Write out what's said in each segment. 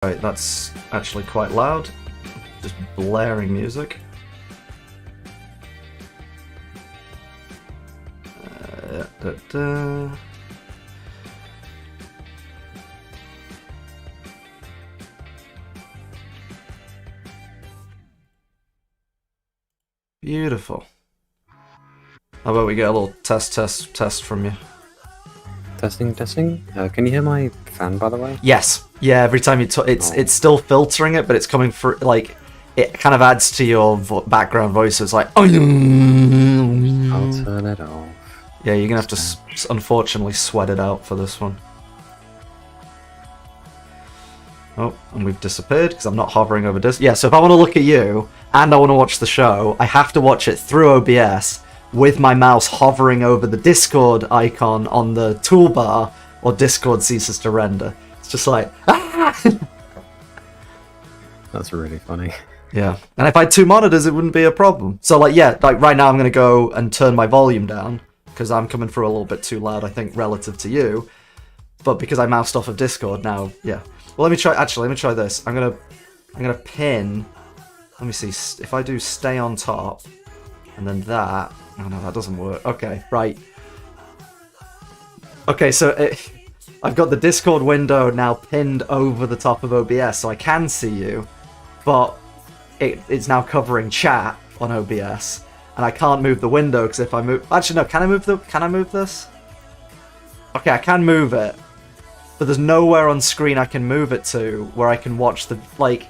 Right, that's actually quite loud. Just blaring music. Da, da. Beautiful. How about we get a little test from you? Testing. Can you hear my fan, by the way? Yes. Yeah. Every time you talk, it's still filtering it, but it's coming through. Like it kind of adds to your background voice. So it's like. I'll turn it off. Yeah, you're gonna have to unfortunately sweat it out for this one. Oh, and we've disappeared because I'm not hovering over this. Yeah, so if I want to look at you and I want to watch the show, I have to watch it through OBS with my mouse hovering over the Discord icon on the toolbar, or Discord ceases to render. It's just like, ah! That's really funny. Yeah, and if I had two monitors, it wouldn't be a problem. So like, yeah, like right now I'm going to go and turn my volume down because I'm coming through a little bit too loud, I think, relative to you. But because I moused off of Discord now, yeah. Well, let me try this. I'm gonna pin. Let me see if I do stay on top, and then that. Oh no, that doesn't work. Okay, right. Okay, so I've got the Discord window now pinned over the top of OBS, so I can see you, but it's now covering chat on OBS, and I can't move the window because if I move, actually no, can I move this? Okay, I can move it. But there's nowhere on screen I can move it to where I can watch the, like...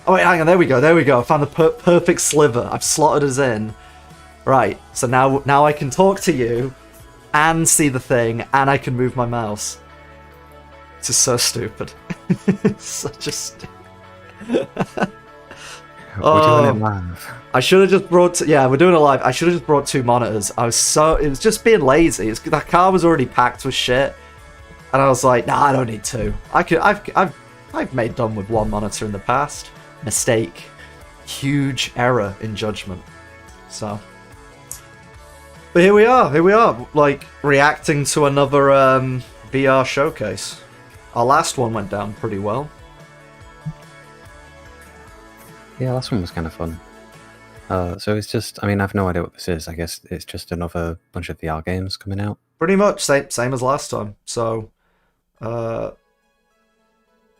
Oh wait, hang on, there we go. I found the perfect sliver. I've slotted us in. Right, so now I can talk to you and see the thing, and I can move my mouse. This is so stupid. Such a stupid... We're doing it live. I should have just brought... Yeah, we're doing it live. I should have just brought two monitors. It was just being lazy. That car was already packed with shit. And I was like, nah, I don't need two. I've made done with one monitor in the past. Mistake. Huge error in judgment. So. But here we are, like, reacting to another VR showcase. Our last one went down pretty well. Yeah, last one was kind of fun. So it's just, I mean, I have no idea what this is. I guess it's just another bunch of VR games coming out. Pretty much, same as last time. So...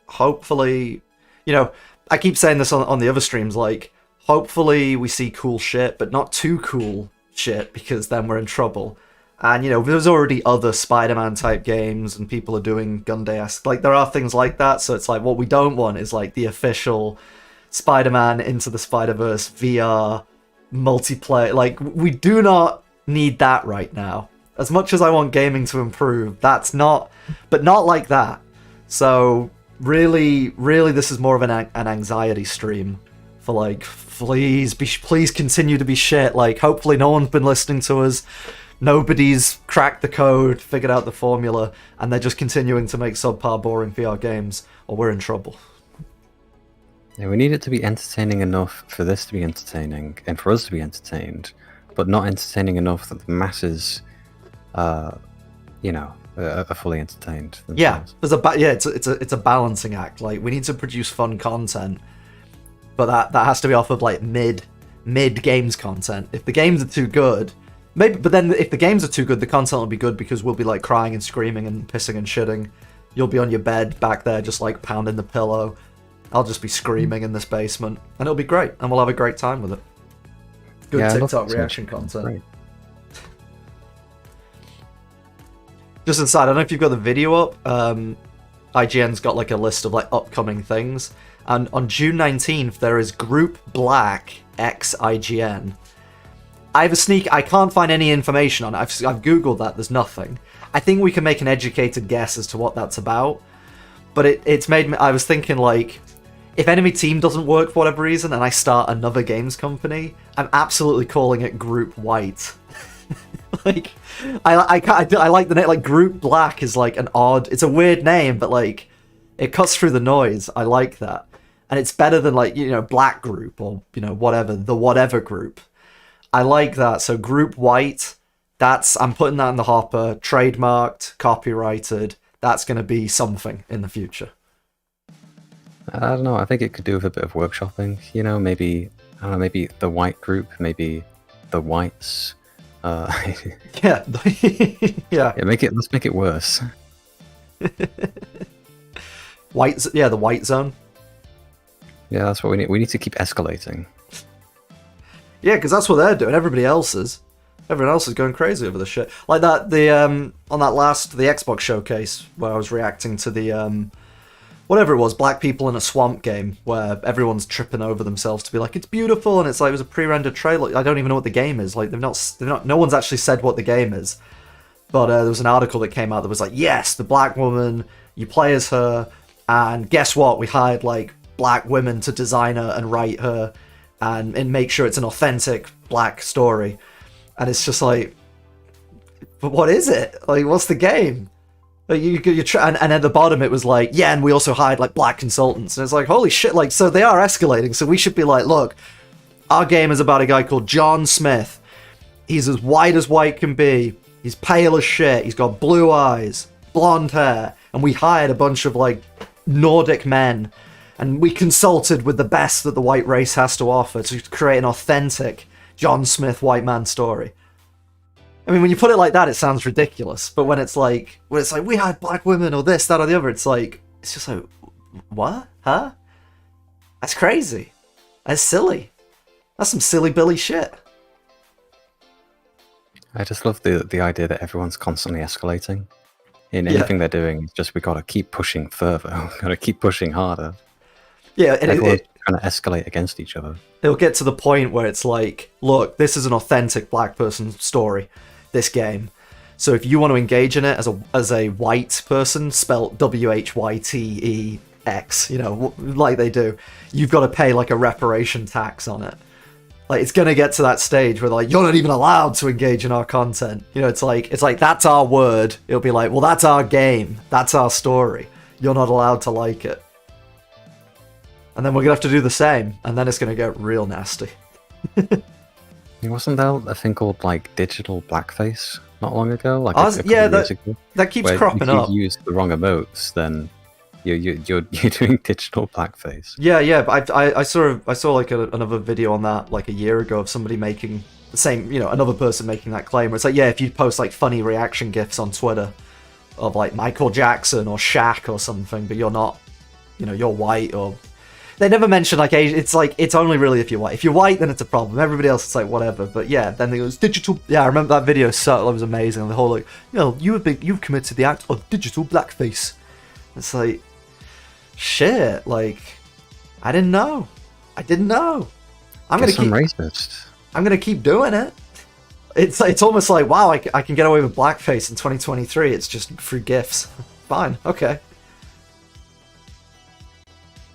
hopefully, you know, I keep saying this on the other streams, like, hopefully we see cool shit, but not too cool shit, because then we're in trouble. And, you know, there's already other Spider-Man type games, and people are doing Gunday-esque, like, there are things like that, so it's like, what we don't want is, like, the official Spider-Man Into the Spider-Verse VR multiplayer. Like, we do not need that right now. As much as I want gaming to improve, that's not... But not like that. So, really, this is more of an anxiety stream. For, like, please continue to be shit. Like, hopefully no one's been listening to us. Nobody's cracked the code, figured out the formula, and they're just continuing to make subpar, boring VR games, or we're in trouble. Yeah, we need it to be entertaining enough for this to be entertaining, and for us to be entertained, but not entertaining enough that the masses... you know, are fully entertained themselves. Yeah, it's a balancing act. Like, we need to produce fun content, but that has to be off of like mid games content. If the games are too good, maybe. But then if the games are too good, the content will be good because we'll be like crying and screaming and pissing and shitting. You'll be on your bed back there, just like pounding the pillow. I'll just be screaming in this basement, and it'll be great, and we'll have a great time with it. Good TikTok reaction content. Great. Just inside, I don't know if you've got the video up. IGN's got like a list of like upcoming things, and on June 19th there is Group Black X IGN. I have a sneak. I can't find any information on it. I've googled that. There's nothing. I think we can make an educated guess as to what that's about, but it's made me. I was thinking like, if Enemy Team doesn't work for whatever reason, and I start another games company, I'm absolutely calling it Group White. Like, I like the name. Like, Group Black is like an odd... It's a weird name, but like, it cuts through the noise. I like that. And it's better than like, you know, Black Group or, you know, whatever, the whatever group. I like that. So Group White, I'm putting that in the hopper, trademarked, copyrighted. That's going to be something in the future. I don't know. I think it could do with a bit of workshopping. You know, maybe I don't know. Maybe the white group, maybe the whites. Yeah, yeah. Yeah, make it. Let's make it worse. Yeah, the white zone. Yeah, that's what we need. We need to keep escalating. Yeah, because that's what they're doing. Everyone else is going crazy over the shit. Like that, on that last the Xbox showcase where I was reacting to the whatever it was, black people in a swamp game where everyone's tripping over themselves to be like it's beautiful, and it's like it was a pre-rendered trailer. I don't even know what the game is. Like they've not. No one's actually said what the game is. But there was an article that came out that was like, yes, the black woman, you play as her, and guess what? We hired like black women to design her and write her, and make sure it's an authentic black story. And it's just like, but what is it? Like, what's the game? Like, and at the bottom it was like, yeah, and we also hired like black consultants. And it's like, holy shit! Like, so they are escalating. So we should be like, look, our game is about a guy called John Smith. He's as white can be. He's pale as shit. He's got blue eyes, blonde hair, and we hired a bunch of like Nordic men, and we consulted with the best that the white race has to offer to create an authentic John Smith white man story. I mean, when you put it like that, it sounds ridiculous. But when it's like we hired black women or this, that, or the other, it's just like, what? Huh? That's crazy. That's silly. That's some silly Billy shit. I just love the idea that everyone's constantly escalating in anything they're doing. It's just we got to keep pushing further. We got to keep pushing harder. Yeah, and everyone's trying to escalate against each other. It'll get to the point where it's like, look, this is an authentic black person story, this game. So if you want to engage in it as a white person, spelt WHYTEX, you know, like they do, you've got to pay like a reparation tax on it. Like, it's gonna get to that stage where like you're not even allowed to engage in our content. You know, it's like that's our word. It'll be like, well, that's our game, that's our story. You're not allowed to like it. And then we're gonna have to do the same, and then it's gonna get real nasty. Wasn't there a thing called like digital blackface not long ago? Like yeah, that keeps cropping up. If you use the wrong emotes, then you're doing digital blackface. Yeah, but I saw like another video on that like a year ago of somebody making the same, you know, another person making that claim. Where it's like, yeah, if you post like funny reaction gifs on Twitter of like Michael Jackson or Shaq or something, but you're not, you know, you're white, or they never mention like age. It's like, it's only really if you're white. If you're white, then it's a problem. Everybody else, it's like whatever. But yeah, then it was digital. Yeah, I remember that video. So it was amazing. The whole like, you know, you've committed the act of digital blackface. It's like, shit. Like, I didn't know. I'm racist. I'm gonna keep doing it. It's almost like, wow, I can get away with blackface in 2023. It's just free gifs. Fine, okay.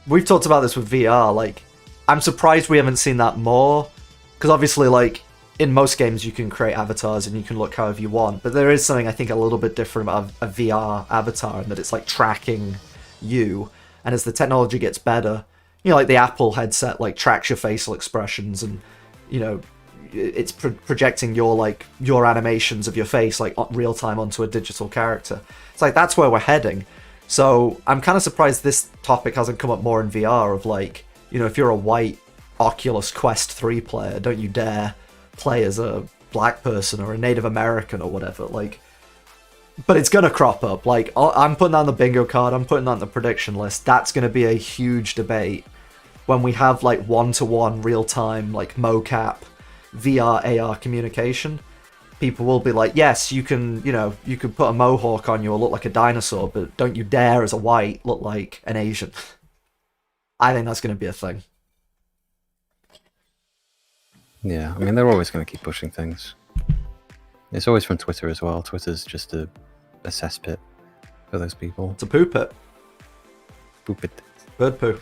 We've talked about this with VR. Like, I'm surprised we haven't seen that more, because obviously, like, in most games you can create avatars and you can look however you want, but there is something I think a little bit different about a VR avatar, in that it's like tracking you, and as the technology gets better, you know, like the Apple headset like tracks your facial expressions, and you know, it's projecting your animations of your face like real time onto a digital character. It's like, that's where we're heading. So I'm kind of surprised this topic hasn't come up more in VR, of like, you know, if you're a white Oculus Quest 3 player, don't you dare play as a black person or a Native American or whatever. Like, but it's gonna crop up. Like, I'm putting that on the bingo card, I'm putting that on the prediction list. That's gonna be a huge debate when we have like one-to-one real-time like mocap VR AR communication. People will be like, yes, you can, you know, you can put a mohawk on you or look like a dinosaur, but don't you dare as a white look like an Asian. I think that's going to be a thing. Yeah, I mean, they're always going to keep pushing things. It's always from Twitter as well. Twitter's just a cesspit for those people. It's a poo pit. Poop it. Bird poo.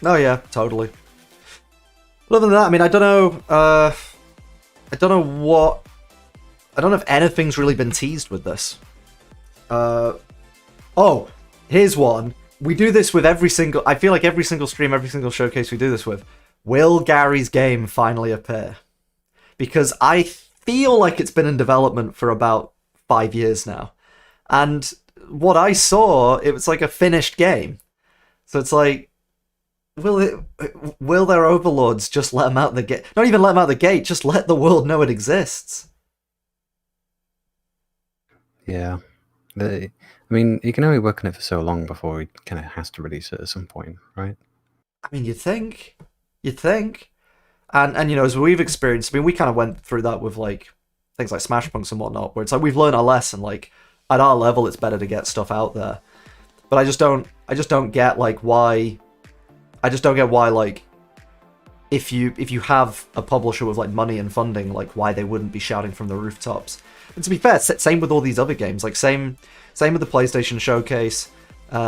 Oh yeah, totally. But other than that, I mean, I don't know if anything's really been teased with this. Oh, here's one. We do this with I feel like every single stream, every single showcase we do this with. Will Gary's game finally appear? Because I feel like it's been in development for about 5 years now. And what I saw, it was like a finished game. So it's like, will their overlords just let them out the gate? Not even let them out the gate, just let the world know it exists. Yeah. I mean, you can only work on it for so long before he kind of has to release it at some point, right? I mean, you'd think. And you know, as we've experienced, I mean, we kind of went through that with like things like Smash Punks and whatnot, where it's like we've learned our lesson. Like at our level, it's better to get stuff out there. But I just don't get like why. I just don't get why like if you have a publisher with like money and funding, like why they wouldn't be shouting from the rooftops. And to be fair, same with all these other games. Like same with the PlayStation Showcase.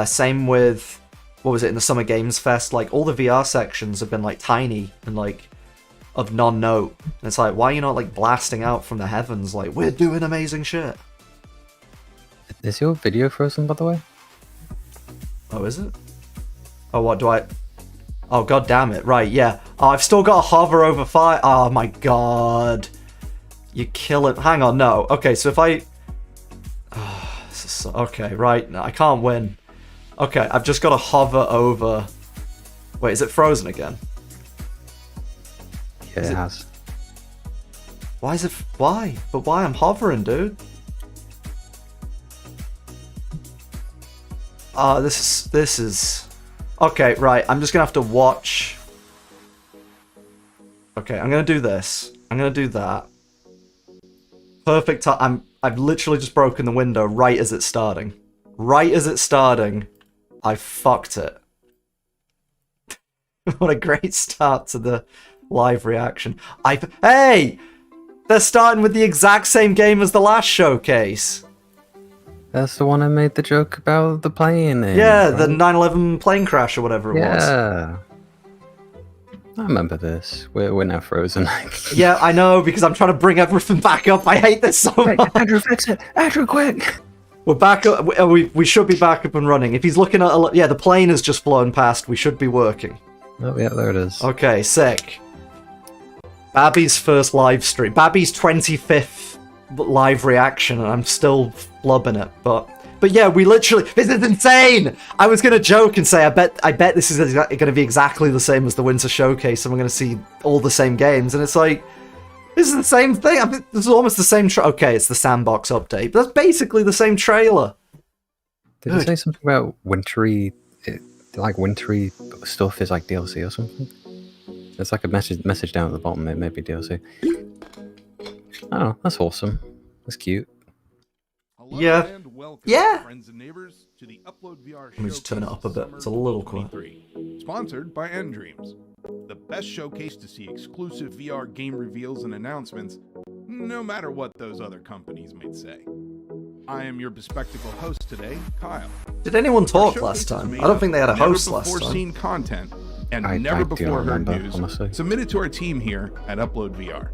Same with what was it in the Summer Games Fest? Like all the VR sections have been like tiny and like of non-note. And it's like, why are you not like blasting out from the heavens like we're doing amazing shit? Is your video frozen, by the way? Oh, is it? Oh, what do I? Oh, god damn it! Right, yeah. Oh, I've still got a hover over fire. Oh my god! You kill it. Hang on, no. Okay, so if I. Oh, this is so... Okay, right. No, I can't win. Okay, I've just got to hover over. Wait, is it frozen again? Yeah, it has. Why is it? Why? But why? I'm hovering, dude. This is. Okay, right. I'm just gonna have to watch. Okay, I'm gonna do this. I'm gonna do that. Perfect time. I've literally just broken the window right as it's starting. Right as it's starting, I fucked it. What a great start to the live reaction. Hey! They're starting with the exact same game as the last showcase. That's the one I made the joke about the plane in. Yeah, right? the 9/11 plane crash or whatever it was. Yeah. I remember this. We're now frozen. Yeah, I know, because I'm trying to bring everything back up. I hate this so much. Andrew, fix it! Andrew, quick! We're back up. We should be back up and running. If he's looking at... Yeah, the plane has just flown past. We should be working. Oh, yeah, there it is. Okay, sick. Babby's first live stream. Babby's 25th live reaction, and I'm still flubbing it. But yeah, we literally... This is insane! I was going to joke and say, I bet this is going to be exactly the same as the Winter Showcase, and we're going to see all the same games. And it's like, this is the same thing. I mean, this is almost the same... Okay, it's the Sandbox update, but that's basically the same trailer. Did it say something about wintry... like wintry stuff is like DLC or something? There's like a message down at the bottom. It may be DLC. Oh, that's awesome. That's cute. Yeah. Yeah. Friends and neighbors to the Upload VR Let me just turn it up a bit. It's a little quiet. Sponsored by Endreams, the best showcase to see exclusive VR game reveals and announcements, no matter what those other companies may say. I am your bespectacled host today, Kyle. Did anyone talk last time? I don't think they had a host last time. Never before seen content and I never do before heard remember, news honestly. submitted to our team here at Upload VR.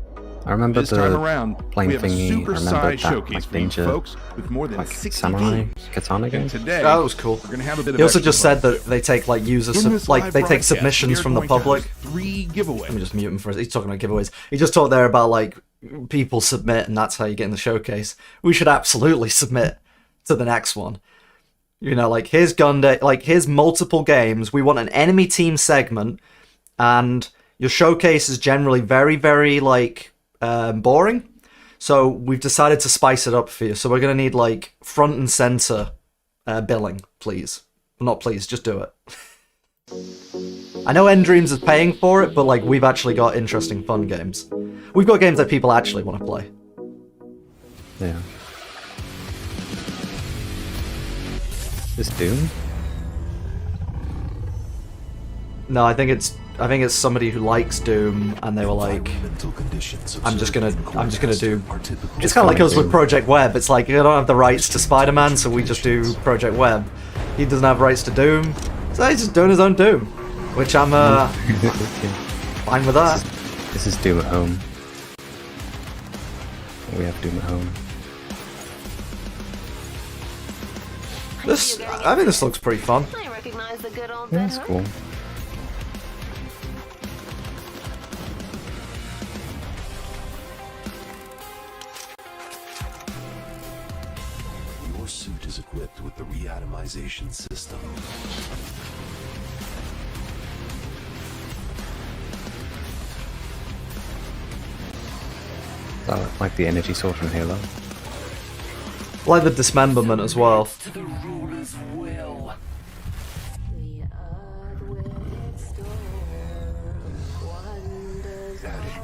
I remember This time the around, plane we have a thingy. I remember super-sized that showcase like for you ninja, folks with more than like 60 samurai games. katana game. And today, That was cool. we're gonna have a bit of He also extra just said fun. that they take like In this like live they take broadcast, submissions we are from the going to host public. 3 giveaways. Let me just mute him for a second. He's talking about giveaways. He just talked there about like people submit and that's how you get in the showcase. We should absolutely submit to the next one. You know, like here's Gunday, like here's multiple games. We want an enemy team segment, and your showcase is generally very, very like boring. So we've decided to spice it up for you. So we're gonna need like front and center billing, please. Not please, just do it. I know Endreams is paying for it, but like we've actually got interesting, fun games. We've got games that people actually want to play. Yeah. Is Doom? No, I think it's somebody who likes Doom, and they were like, I'm just gonna do. It's kind of like us with Project Web. It's like you don't have the rights to Spider-Man, so we just do Project Web. He doesn't have rights to Doom, so he's just doing his own Doom, which I'm fine with that. This is Doom at home. We have Doom at home. I think this looks pretty fun. I recognize the good old Yeah, that's veteran. cool. Your suit is equipped with the reatomization system. Like the energy sword from Halo. I like the dismemberment as well.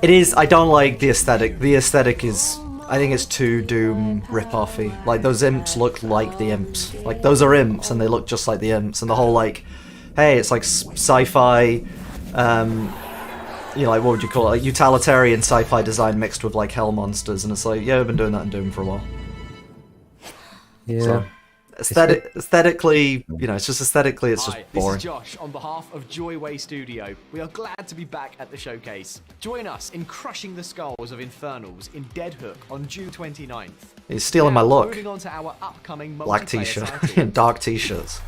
It is. I don't like the aesthetic. The aesthetic is. I think it's too Doom rip-offy. Like, those imps look like the imps. Like, those are imps, and they look just like the imps. And the whole, like, hey, it's like sci-fi, you know, like, what would you call it? Like, utilitarian sci-fi design mixed with, like, hell monsters. And it's like, yeah, we've been doing that in Doom for a while. Yeah. So, aesthetically, you know, it's just aesthetically, it's just Hi, boring. this is Josh on behalf of Joyway Studio. We are glad to be back at the showcase. Join us in crushing the skulls of Infernals in Dead Hook on June 29th. He's stealing my Now, look. Moving on to our upcoming Black multiplayer t-shirt title. and dark t-shirts.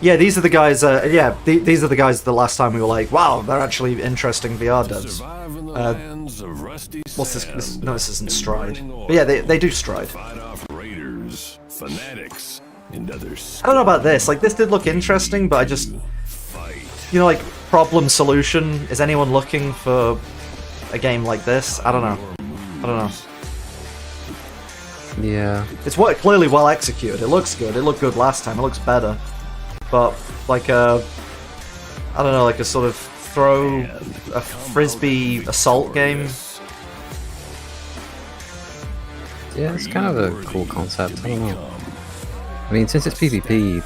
Yeah, these are the guys. Yeah, these are the guys. The last time we were like, wow, they're actually interesting VR devs. What's this? No, this isn't Stride. But yeah, they do Stride. Fanatics and others. I don't know about this. Like, this did look interesting, but I just, you know, like, problem solution. Is anyone looking for a game like this? I don't know. I don't know. Yeah. It's clearly well executed. It looks good. It looked good last time. It looks better. But like a, I don't know, like a sort of a frisbee assault game. Yeah, it's kind of a cool concept. I don't know. I mean, since it's PvP,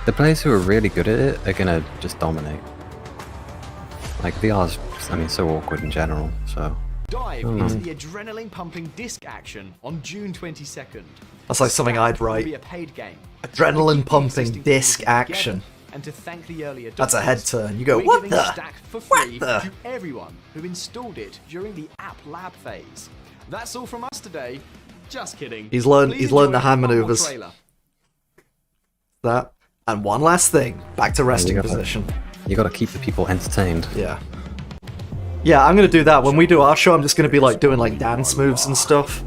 the players who are really good at it are gonna just dominate. Like, VR's, I mean, so awkward in general, so... Dive into the adrenaline-pumping disc action on June 22nd. That's like something I'd Will be write. a paid game. Adrenaline-pumping disc action. And to thank the early adopters, That's a head turn. You go, we're what giving the? Stack for What free the? to everyone who installed it during the app lab phase. That's all from us today. Just kidding. He's learned Please the enjoy hand one more maneuvers. trailer. That. And one last thing. Back to resting gotta- position. You gotta keep the people entertained. Yeah. Yeah, I'm gonna do that. When we do our show, I'm just gonna be like doing like dance moves and stuff.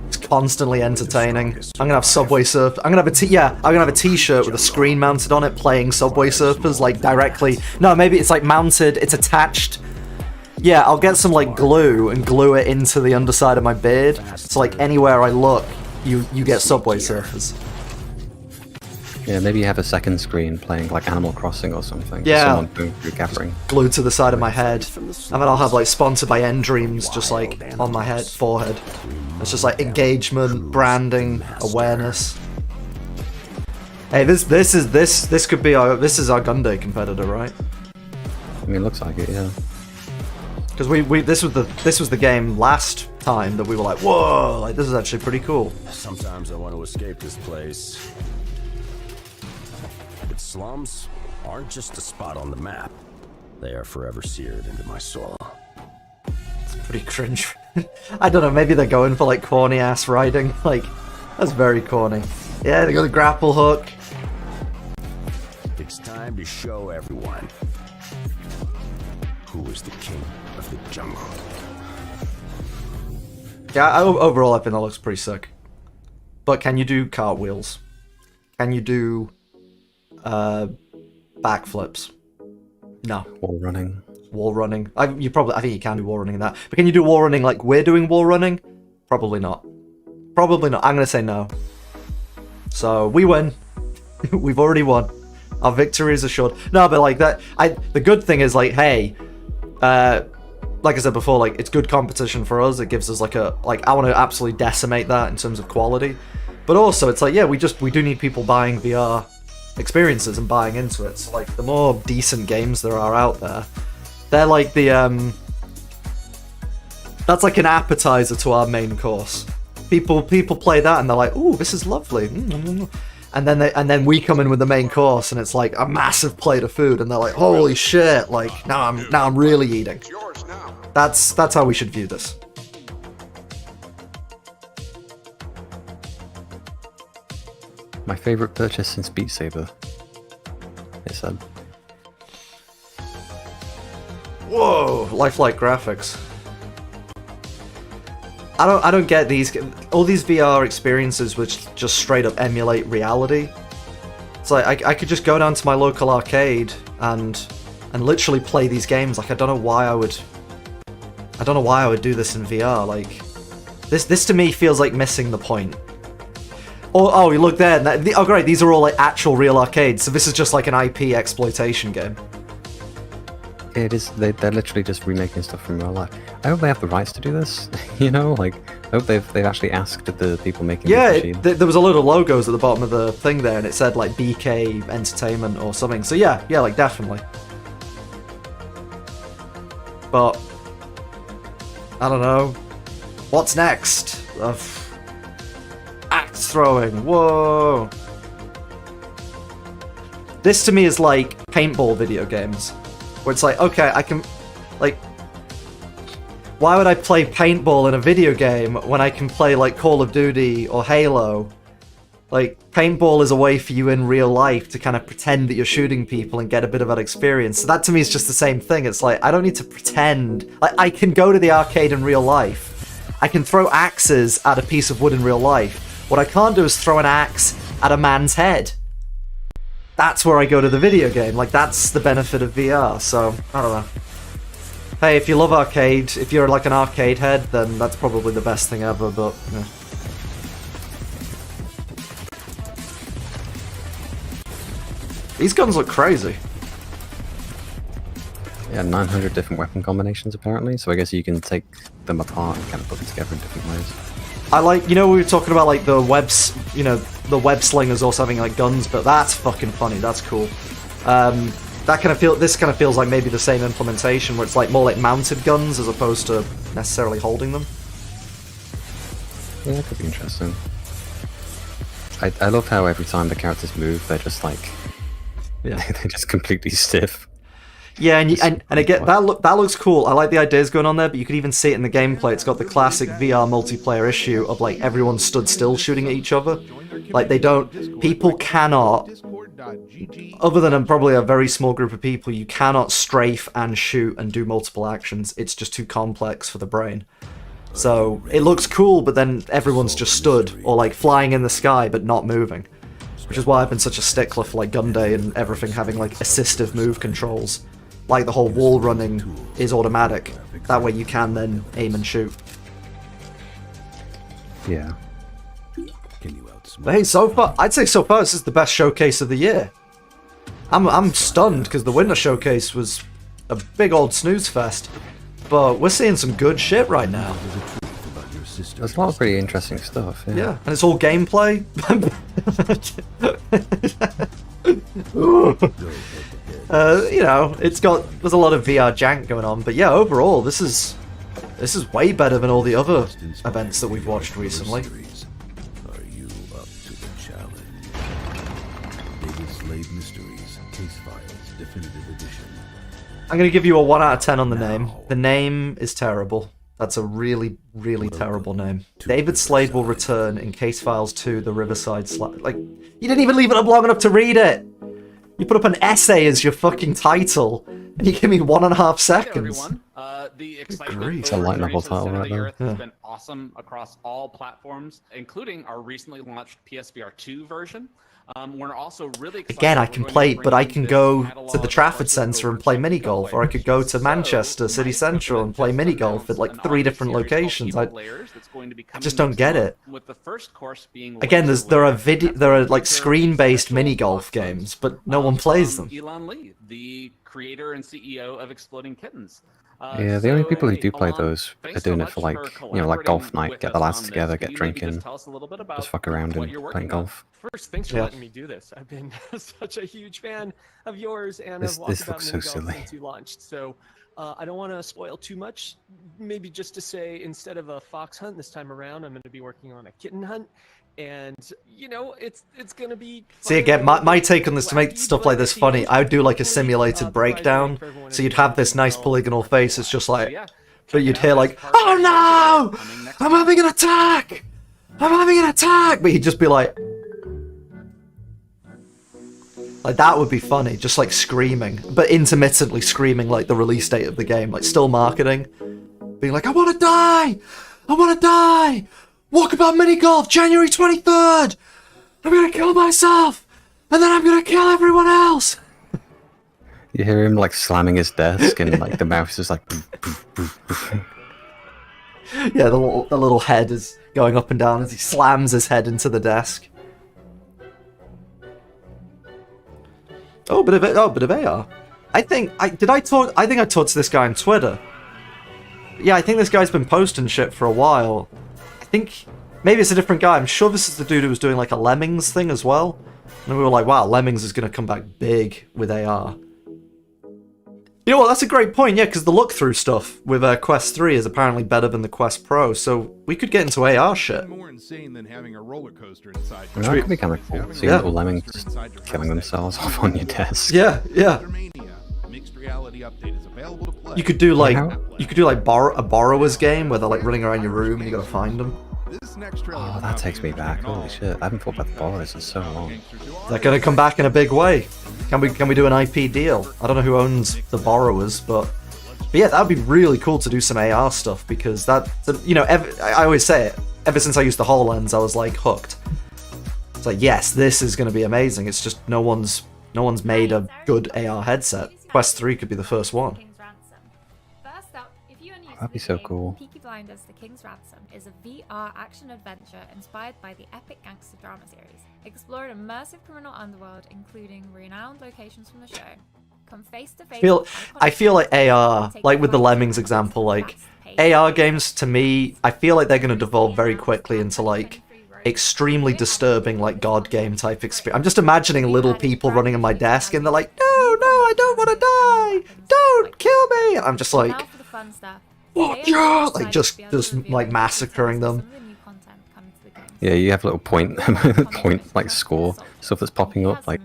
It's constantly entertaining. I'm gonna have Subway Surf. I'm gonna have I'm gonna have a T-shirt with a screen mounted on it, playing Subway Surfers like directly. No, maybe it's like mounted. It's attached. Yeah, I'll get some like glue and glue it into the underside of my beard. So like anywhere I look, you get Subway Surfers. Yeah, maybe you have a second screen playing like Animal Crossing or something. Yeah. Someone doing through gathering. Glued to the side of my head, and then I'll have like sponsored by End Dreams just like on my forehead. It's just like engagement, branding, awareness. Hey, this could be this is our Gun Day competitor, right? I mean, it looks like it, yeah. Because this was the game last time that we were like, whoa, like this is actually pretty cool. Sometimes I want to escape this place. But slums aren't just a spot on the map. They are forever seared into my soul. Pretty cringe. I don't know, maybe they're going for like corny ass writing. Like, that's very corny. Yeah, they got the grapple hook. It's time to show everyone who is the king of the jungle. Yeah, overall I think that looks pretty sick. But can you do cartwheels? Can you do backflips? No. Wall running. Wall running. I think you can do wall running in that. But can you do wall running like we're doing wall running? Probably not. Probably not. I'm gonna say no. So we win. We've already won. Our victory is assured. No, but like that. The good thing is like, hey, like I said before, like it's good competition for us. It gives us like I want to absolutely decimate that in terms of quality. But also it's like, yeah, we do need people buying VR experiences and buying into it. So like the more decent games there are out there, they're like the that's like an appetizer to our main course. People play that and they're like, ooh, this is lovely. And then we come in with the main course and it's like a massive plate of food and they're like, holy shit, like now I'm really eating. That's how we should view this. My favorite purchase since Beat Saber. It said. Whoa, lifelike graphics. I don't get these. All these VR experiences which just straight up emulate reality. It's like I could just go down to my local arcade and literally play these games. Like I don't know why I would I don't know why I would do this in VR. Like, this to me feels like missing the point. Oh, you look there. Oh, great. These are all like actual real arcades. So this is just like an IP exploitation game. It is. They're literally just remaking stuff from real life. I hope they have the rights to do this. You know, like I hope they've actually asked the people making Yeah, the machine. there was a load of logos at the bottom of the thing there, and it said like BK Entertainment or something. So yeah, like definitely. But I don't know. What's next? Axe throwing. Whoa. This to me is like paintball video games, where it's like, okay, I can, like, why would I play paintball in a video game when I can play like Call of Duty or Halo? Like, paintball is a way for you in real life to kind of pretend that you're shooting people and get a bit of that experience. So that to me is just the same thing. It's like, I don't need to pretend. Like, I can go to the arcade in real life. I can throw axes at a piece of wood in real life. What I can't do is throw an axe at a man's head. That's where I go to the video game. Like, that's the benefit of VR. So, I don't know. Hey, if you love arcade, if you're like an arcade head, then that's probably the best thing ever, but, yeah. These guns look crazy. Yeah, 900 different weapon combinations apparently. So I guess you can take them apart and kind of put them together in different ways. I like, you know, we were talking about like the webs, you know, the web slingers also having like guns, but that's fucking funny. That's cool. This kind of feels like maybe the same implementation where it's like more like mounted guns as opposed to necessarily holding them. Yeah, that could be interesting. I love how every time the characters move, they're just like, Yeah. they're just completely stiff. Yeah, and again, that looks cool. I like the ideas going on there, but you could even see it in the gameplay. It's got the classic VR multiplayer issue of like everyone stood still shooting at each other. Like people cannot, other than probably a very small group of people, you cannot strafe and shoot and do multiple actions. It's just too complex for the brain. So it looks cool, but then everyone's just stood or like flying in the sky but not moving. Which is why I've been such a stickler for like Gun Day and everything having like assistive move controls. Like the whole wall running is automatic. That way you can then aim and shoot. Yeah. But hey, so far, I'd say so far this is the best showcase of the year. I'm stunned because the Winter Showcase was a big old snooze fest. But we're seeing some good shit right now. There's a lot of pretty interesting stuff. Yeah. Yeah, and it's all gameplay. You know, there's a lot of VR jank going on, but yeah, overall, this is way better than all the other events that we've watched recently. Are you up to the challenge? David Slade Mysteries Case Files Definitive Edition. I'm gonna give you a 1 out of 10 on the name. The name is terrible. That's a really, really terrible name. David Slade will return in Case Files 2, The Riverside Slide. Like, you didn't even leave it up long enough to read it! You put up an essay as your fucking title, and you give me 1.5 seconds. Hey everyone. The excitement Great. It's a light novel title Center of right the there. Earth has been awesome across all platforms, including our recently launched PSVR 2 version. We're also really excited. Again, I that can we're play, going to but I bring can this go catalog to the Trafford of Centre and arcade play games mini golf, or I could go to So, Manchester City my Central and play mini golf at like an 3 online different series called locations. People Layers that's going to be I coming just don't next get month, it. with the first course being Again, Laser there are Laser, like screen-based mini golf games, but no one plays them. Elon Lee, the creator and CEO of Exploding Kittens. Yeah, the only people who hey, do play Alon, those thanks are doing so it for much like, for you know, like golf collaborating night, with get the us lads on together, this. get Can you maybe drinking, just tell us a little bit about just fuck around what and you're playing working on? golf. First, thanks for Yeah. letting me do this. I've been such a huge fan of yours and This of looks Walkabout so Mini Golf silly. since you launched. So I don't want to spoil too much. Maybe just to say, instead of a fox hunt this time around, I'm going to be working on a kitten hunt. And, you know, it's going to be... See, again, my take on this, to make stuff like this funny, I would do like a simulated breakdown, so you'd have this nice polygonal face, it's just like... But you'd hear like, oh no! I'm having an attack! I'm having an attack! But he'd just be like... Like, that would be funny, just like screaming, but intermittently screaming like the release date of the game, like still marketing. Being like, I wanna die! I wanna die! Walkabout Mini Golf, January 23rd! I'm gonna kill myself! And then I'm gonna kill everyone else! You hear him like slamming his desk and like the mouse is like... Poof, poof, poof, poof. Yeah, the little head is going up and down as he slams his head into the desk. Oh, bit of AR. I think I talked to this guy on Twitter. Yeah, I think this guy's been posting shit for a while. I think maybe it's a different guy. I'm sure this is the dude who was doing like a Lemmings thing as well. And we were like, wow, Lemmings is going to come back big with AR. You know what, that's a great point, yeah, because the look-through stuff with Quest 3 is apparently better than the Quest Pro, so we could get into AR shit. More insane than having a roller coaster inside. That could be kind of cool. Seeing little lemmings just killing themselves off on your desk. Yeah, yeah. Mixed reality update is available to play. You could do like a borrower's game where they're like running around your room and you gotta find them. Oh, that takes me back. Holy shit! I haven't thought about the borrowers in so long. Is that gonna come back in a big way? Can we do an IP deal? I don't know who owns the borrowers, but yeah, that would be really cool to do some AR stuff because that, you know, I always say it. Ever since I used the HoloLens, I was like hooked. It's like, yes, this is gonna be amazing. It's just no one's made a good AR headset. Quest 3 could be the first one. That'd be so cool. Peaky Blinders: The King's Ransom is a VR action-adventure inspired by the epic gangster drama series. Explore an immersive criminal underworld, including renowned locations from the show. Come face to face. I feel like AR, like with the Lemmings example, like AR games to me, I feel like they're going to devolve very quickly into like extremely disturbing, like God game type experience. I'm just imagining little people running on my desk and they're like, no, I don't want to die, don't kill me. And I'm just like, yeah, like just like massacring them. Yeah, you have little point like score stuff that's popping up like.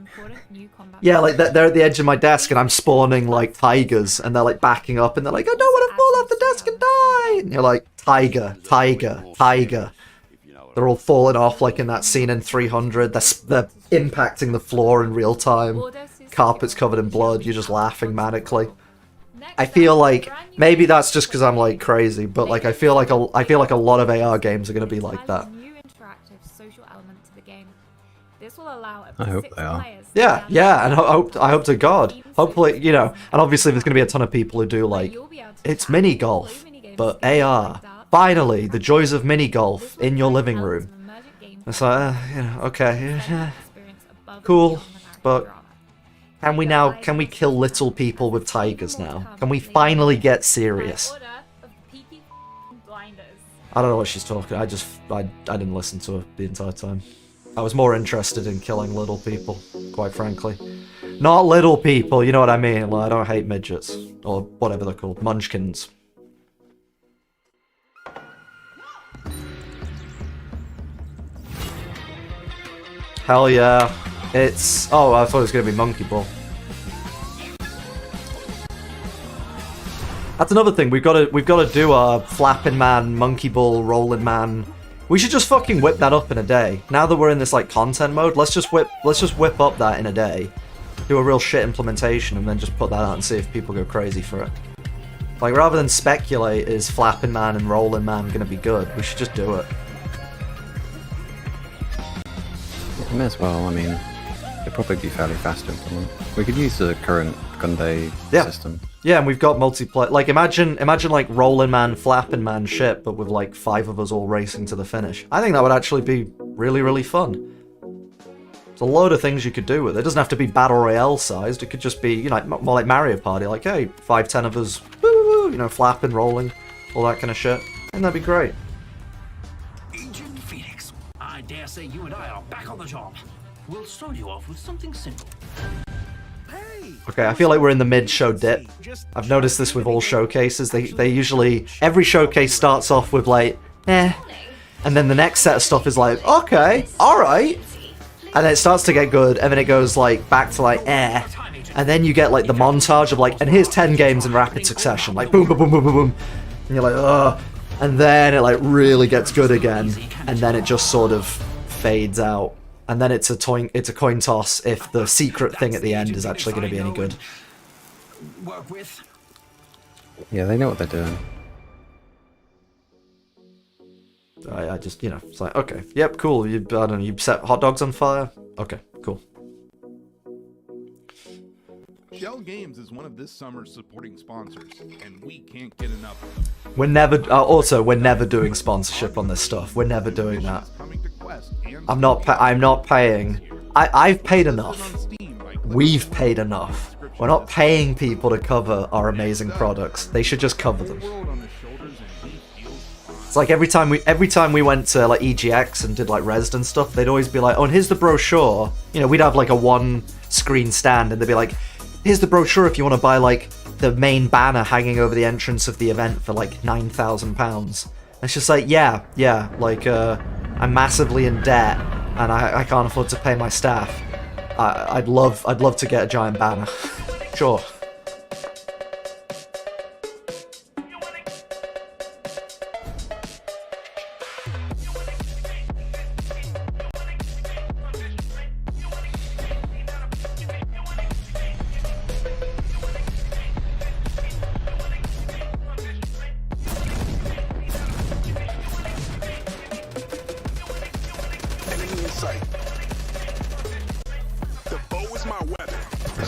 Yeah, like they're at the edge of my desk and I'm spawning like tigers and they're like backing up and they're like, I don't want to fall off the desk and die. And you're like, tiger. They're all falling off like in that scene in 300. They're impacting the floor in real time. Carpet's covered in blood. You're just laughing manically. I feel like maybe that's just because I'm like crazy, but like I feel like a lot of AR games are gonna be like that. I hope they are. Yeah, and I hope to God. Hopefully, you know, and obviously there's gonna be a ton of people who do like it's mini golf, but AR. Finally, the joys of mini golf in your living room. It's like, you know, okay, cool, but can we kill little people with tigers now? Can we finally get serious? I don't know what she's talking. I didn't listen to her the entire time. I was more interested in killing little people, quite frankly. Not little people, you know what I mean? Like, I don't hate midgets or whatever they're called, munchkins. Hell yeah. It's... Oh, I thought it was going to be Monkey Ball. That's another thing. We've got to do our Flapping Man, Monkey Ball, Rolling Man. We should just fucking whip that up in a day. Now that we're in this like content mode, let's just whip up that in a day. Do a real shit implementation and then just put that out and see if people go crazy for it. Like, rather than speculate, is Flapping Man and Rolling Man going to be good? We should just do it. May as well. I mean, it'd probably be fairly fast to implement. We could use the current Gunday system. Yeah, and we've got multiplayer. Like, imagine like Rolling Man, Flapping Man shit, but with like 5 of us all racing to the finish. I think that would actually be really, really fun. There's a load of things you could do with it. It doesn't have to be Battle Royale sized. It could just be, you know, more like Mario Party. Like, hey, 5, 10 of us, woo, you know, flapping, rolling, all that kind of shit. And that'd be great. Agent Phoenix, I dare say you and I are back on the job. We'll start you off with something simple. Okay, I feel like we're in the mid-show dip. I've noticed this with all showcases. They usually... Every showcase starts off with like, eh. And then the next set of stuff is like, okay, alright. And then it starts to get good, and then it goes like back to like, eh. And then you get like the montage of like, and here's 10 games in rapid succession. Like, boom, boom, boom, boom, boom, boom. And you're like, ugh. And then it like really gets good again. And then it just sort of fades out. And then it's a coin toss if the secret thing at the end is actually going to be any good. Yeah, they know what they're doing. I just, you know, it's like, okay, yep, cool. I don't know, you set hot dogs on fire? Okay, cool. Shell Games is one of this summer's supporting sponsors, and we can't get enough of them. We're never. We're never doing sponsorship on this stuff. We're never doing that. I'm not paying. I've paid enough. We've paid enough. We're not paying people to cover our amazing products. They should just cover them. It's like every time we went to like EGX and did like Rezzed and stuff, they'd always be like, "Oh, and here's the brochure." You know, we'd have like a one-screen stand, and they'd be like, "Here's the brochure if you want to buy like the main banner hanging over the entrance of the event for like £9,000." It's just like, yeah, like I'm massively in debt and I can't afford to pay my staff. I'd love to get a giant banner. Sure.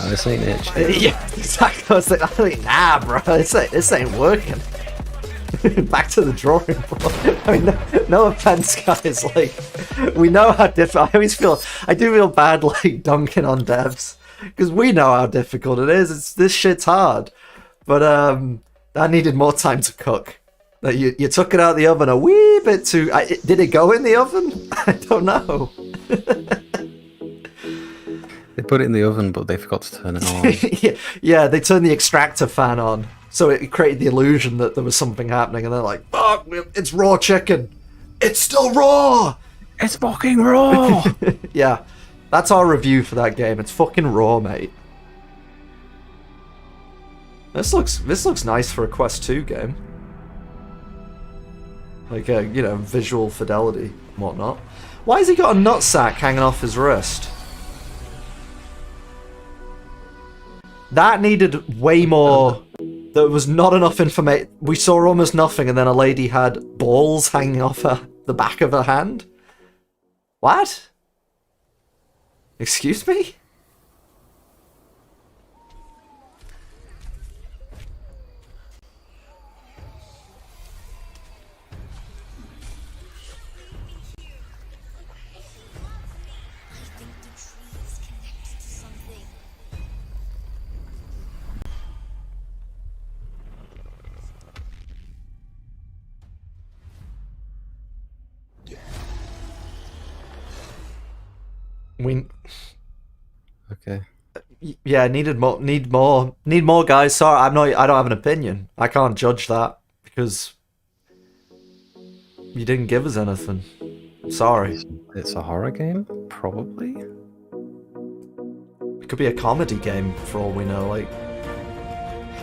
This ain't it. Yeah, exactly. I was like, nah, bro, this ain't working. Back to the drawing board. I mean, no offense, guys. Like, we know how difficult. I do feel bad, like dunking on devs because we know how difficult it is. This shit's hard, but I needed more time to cook. Like, you took it out of the oven a wee bit too. Did it go in the oven? I don't know. They put it in the oven, but they forgot to turn it on. Yeah, they turned the extractor fan on, so it created the illusion that there was something happening, and they're like, "Fuck, it's raw chicken. It's still raw. It's fucking raw." Yeah, that's our review for that game. It's fucking raw, mate. This looks nice for a Quest 2 game. Like, you know, visual fidelity and whatnot. Why has he got a nutsack hanging off his wrist? That needed way more. There was not enough information. We saw almost nothing, and then a lady had balls hanging off the back of her hand. What? Excuse me? Okay. Yeah, need more guys. Sorry, I don't have an opinion. I can't judge that because you didn't give us anything. Sorry. It's a horror game, probably. It could be a comedy game for all we know. Like,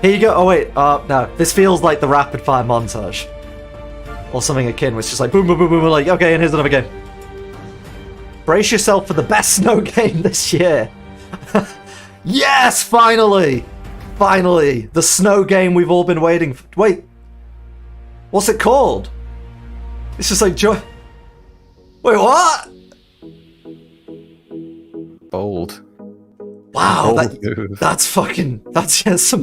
here you go. Oh wait, no. This feels like the rapid fire montage or something akin. It's just like boom, boom, boom, boom. Like, okay, and here's another game. Brace yourself for the best snow game this year. Yes, finally! Finally! The snow game we've all been waiting for. Wait. What's it called? It's just like Wait, what? Bold. Wow, Bold that's some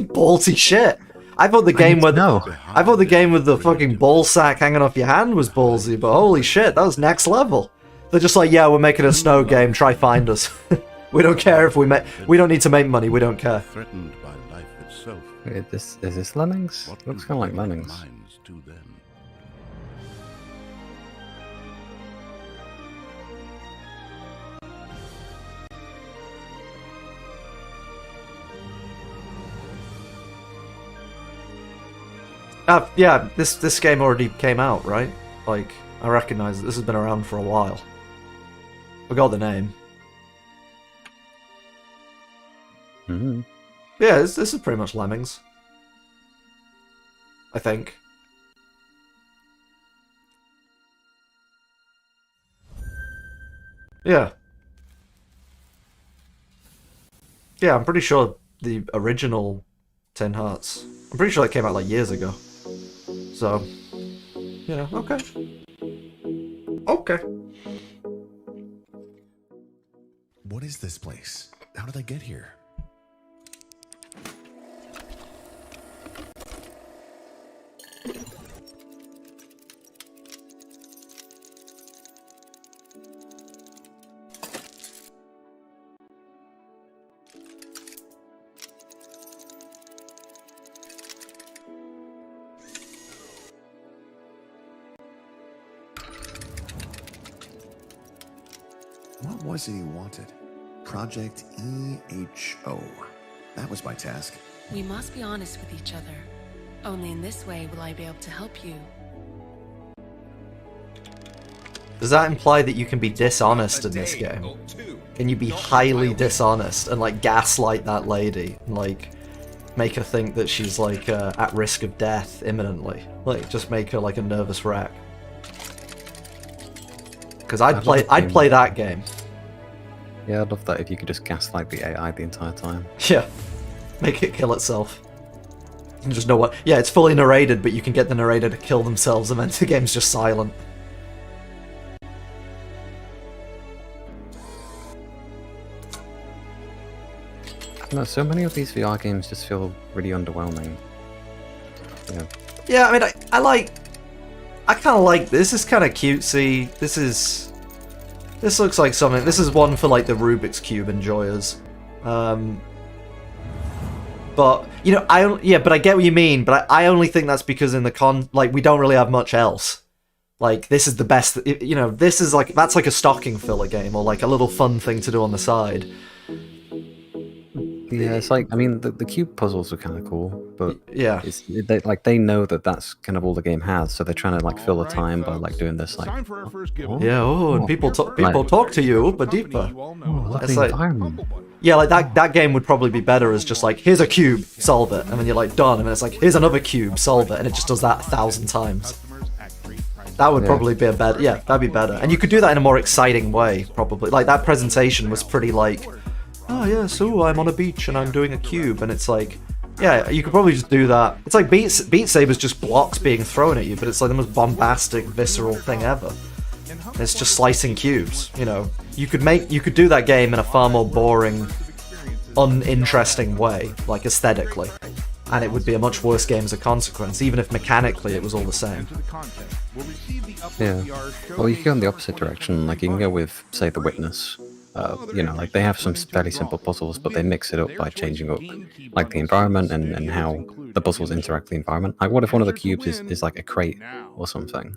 ballsy shit. I thought the game with the fucking ball sack hanging off your hand was ballsy, but holy shit, that was next level. They're just like, yeah, we're making a snow game. Try find us. We don't care if we don't need to make money. We don't care. Threatened by life itself. Wait, is this Lemmings? What Looks will kind of like be their Lemmings. minds to them? Yeah, this game already came out, right? Like, I recognize it. This has been around for a while. We got the name. Mm-hmm. Yeah, this is pretty much Lemmings. I think. Yeah. Yeah, I'm pretty sure the original Tin Hearts. I'm pretty sure it came out like years ago. So, yeah, okay. Okay. What is this place? How did I get here? was it he wanted? Project EHO. That was my task. We must be honest with each other. Only in this way will I be able to help you. Does that imply that you can be dishonest in this game? Can you be highly dishonest and like gaslight that lady and like make her think that she's like at risk of death imminently? Like just make her like a nervous wreck. Because I'd play that game. Yeah, I'd love that if you could just gaslight the AI the entire time. Yeah, make it kill itself. And just know what. Yeah, it's fully narrated, but you can get the narrator to kill themselves, and then the game's just silent. No, so many of these VR games just feel really underwhelming. Yeah. Yeah, I mean, I kind of like this. Is kind of cutesy. This looks like something. This is one for like the Rubik's Cube enjoyers. But you know, but I get what you mean. But I only think that's because in the like we don't really have much else. Like this is the best. You know, this is like that's like a stocking filler game or like a little fun thing to do on the side. Yeah, it's like, I mean, the cube puzzles are kind of cool, but yeah, they know that that's kind of all the game has, so they're trying to like fill the time by like doing this like. Yeah, and people talk to you, but deeper. It's like, yeah, like that game would probably be better as just like, here's a cube, solve it, and then you're like done, and then it's like, here's another cube, solve it, and it just does that 1,000 times. That would probably be a better, yeah, that'd be better, and you could do that in a more exciting way, probably. Like that presentation was pretty like. Oh yeah, so I'm on a beach and I'm doing a cube, and it's like, yeah, you could probably just do that. It's like Beat Saber's just blocks being thrown at you, but it's like the most bombastic, visceral thing ever. It's just slicing cubes, you know. You could do that game in a far more boring, uninteresting way, like aesthetically, and it would be a much worse game as a consequence, even if mechanically it was all the same. Yeah. Well, you can go in the opposite direction. Like you can go with, say, The Witness. You know, like they have some fairly simple puzzles, but they mix it up by changing up like the environment and how the puzzles interact with the environment. Like what if one of the cubes is like a crate or something?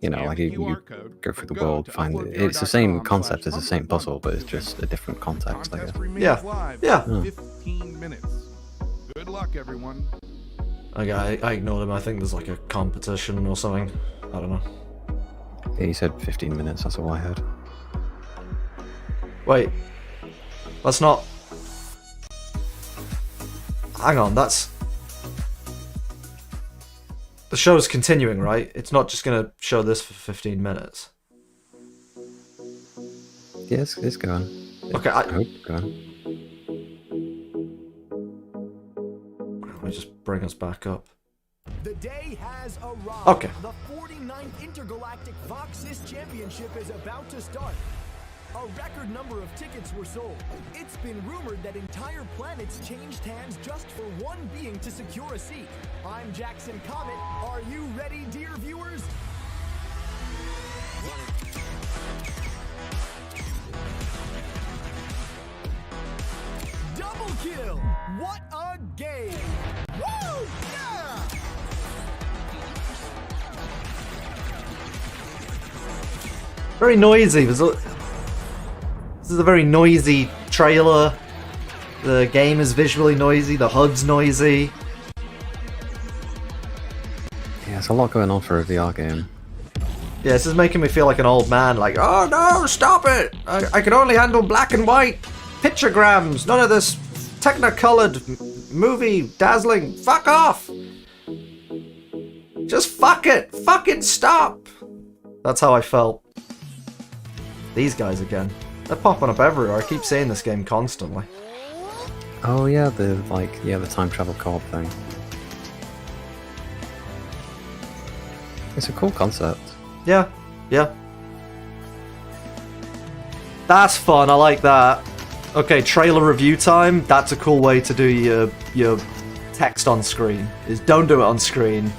You know, like you go through the world, find it. It's the same concept as the same puzzle, but it's just a different context, I guess. Yeah. 15 minutes. Good luck, everyone. Okay, I ignored him. I think there's like a competition or something. I don't know. Yeah, he said 15 minutes. That's all I heard. Wait, that's not... Hang on, that's... The show's continuing, right? It's not just gonna show this for 15 minutes. Yeah, it's going. Okay, I hope it's going. Let me just bring us back up. The day has arrived. Okay. The 49th Intergalactic Voxis Championship is about to start. A record number of tickets were sold. It's been rumored that entire planets changed hands just for one being to secure a seat. I'm Jackson Comet. Are you ready, dear viewers? Double kill! What a game! Woo! Yeah! Very noisy. This is a very noisy trailer. The game is visually noisy, the HUD's noisy. Yeah, it's a lot going on for a VR game. Yeah, this is making me feel like an old man, like, oh no, stop it! I can only handle black and white pictograms, none of this technicolored movie dazzling. Fuck off! Just fuck it! Fucking stop! That's how I felt. These guys again. They're popping up everywhere. I keep saying this game constantly. Oh yeah, the time travel co-op thing. It's a cool concept. Yeah, yeah. That's fun. I like that. Okay, trailer review time. That's a cool way to do your text on screen. Is don't do it on screen.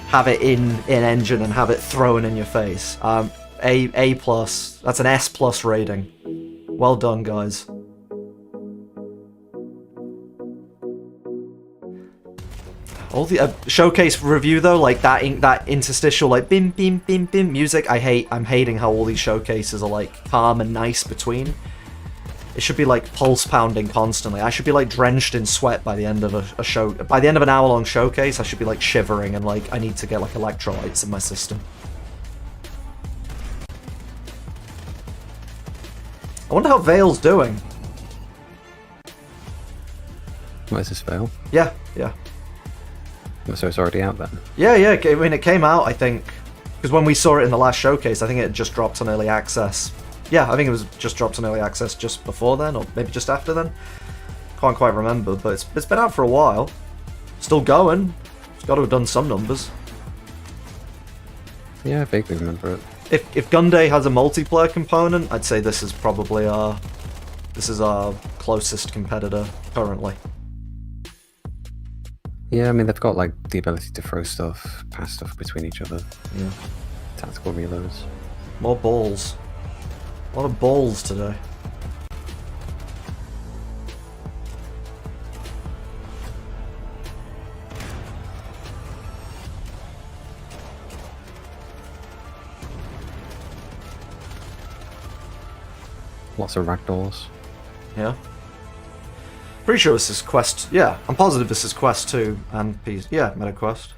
Have it in engine and have it thrown in your face. A plus. That's an S plus rating. Well done, guys. All the showcase review though, like that interstitial like bim bim bim bim music, I'm hating how all these showcases are like calm and nice between. It should be like pulse pounding constantly. I should be like drenched in sweat by the end of a show. By the end of an hour-long showcase, I should be like shivering and like I need to get like electrolytes in my system. I wonder how Vale's doing. What is this, Vale? Yeah, yeah. So it's already out then? Yeah, yeah. I mean, it came out, I think, because when we saw it in the last showcase, I think it had just dropped on early access. Yeah, I think it was just dropped on early access just before then, or maybe just after then. Can't quite remember, but it's been out for a while. Still going. It's got to have done some numbers. Yeah, I vaguely remember it. If Gunday has a multiplayer component, I'd say this is probably our closest competitor currently. Yeah, I mean, they've got, like, the ability to throw stuff, pass stuff between each other. Yeah. Tactical reloads. More balls. A lot of balls today. Lots of ragdolls. Yeah. Pretty sure this is Quest. Yeah, I'm positive this is Quest 2 and PC. Yeah, MetaQuest.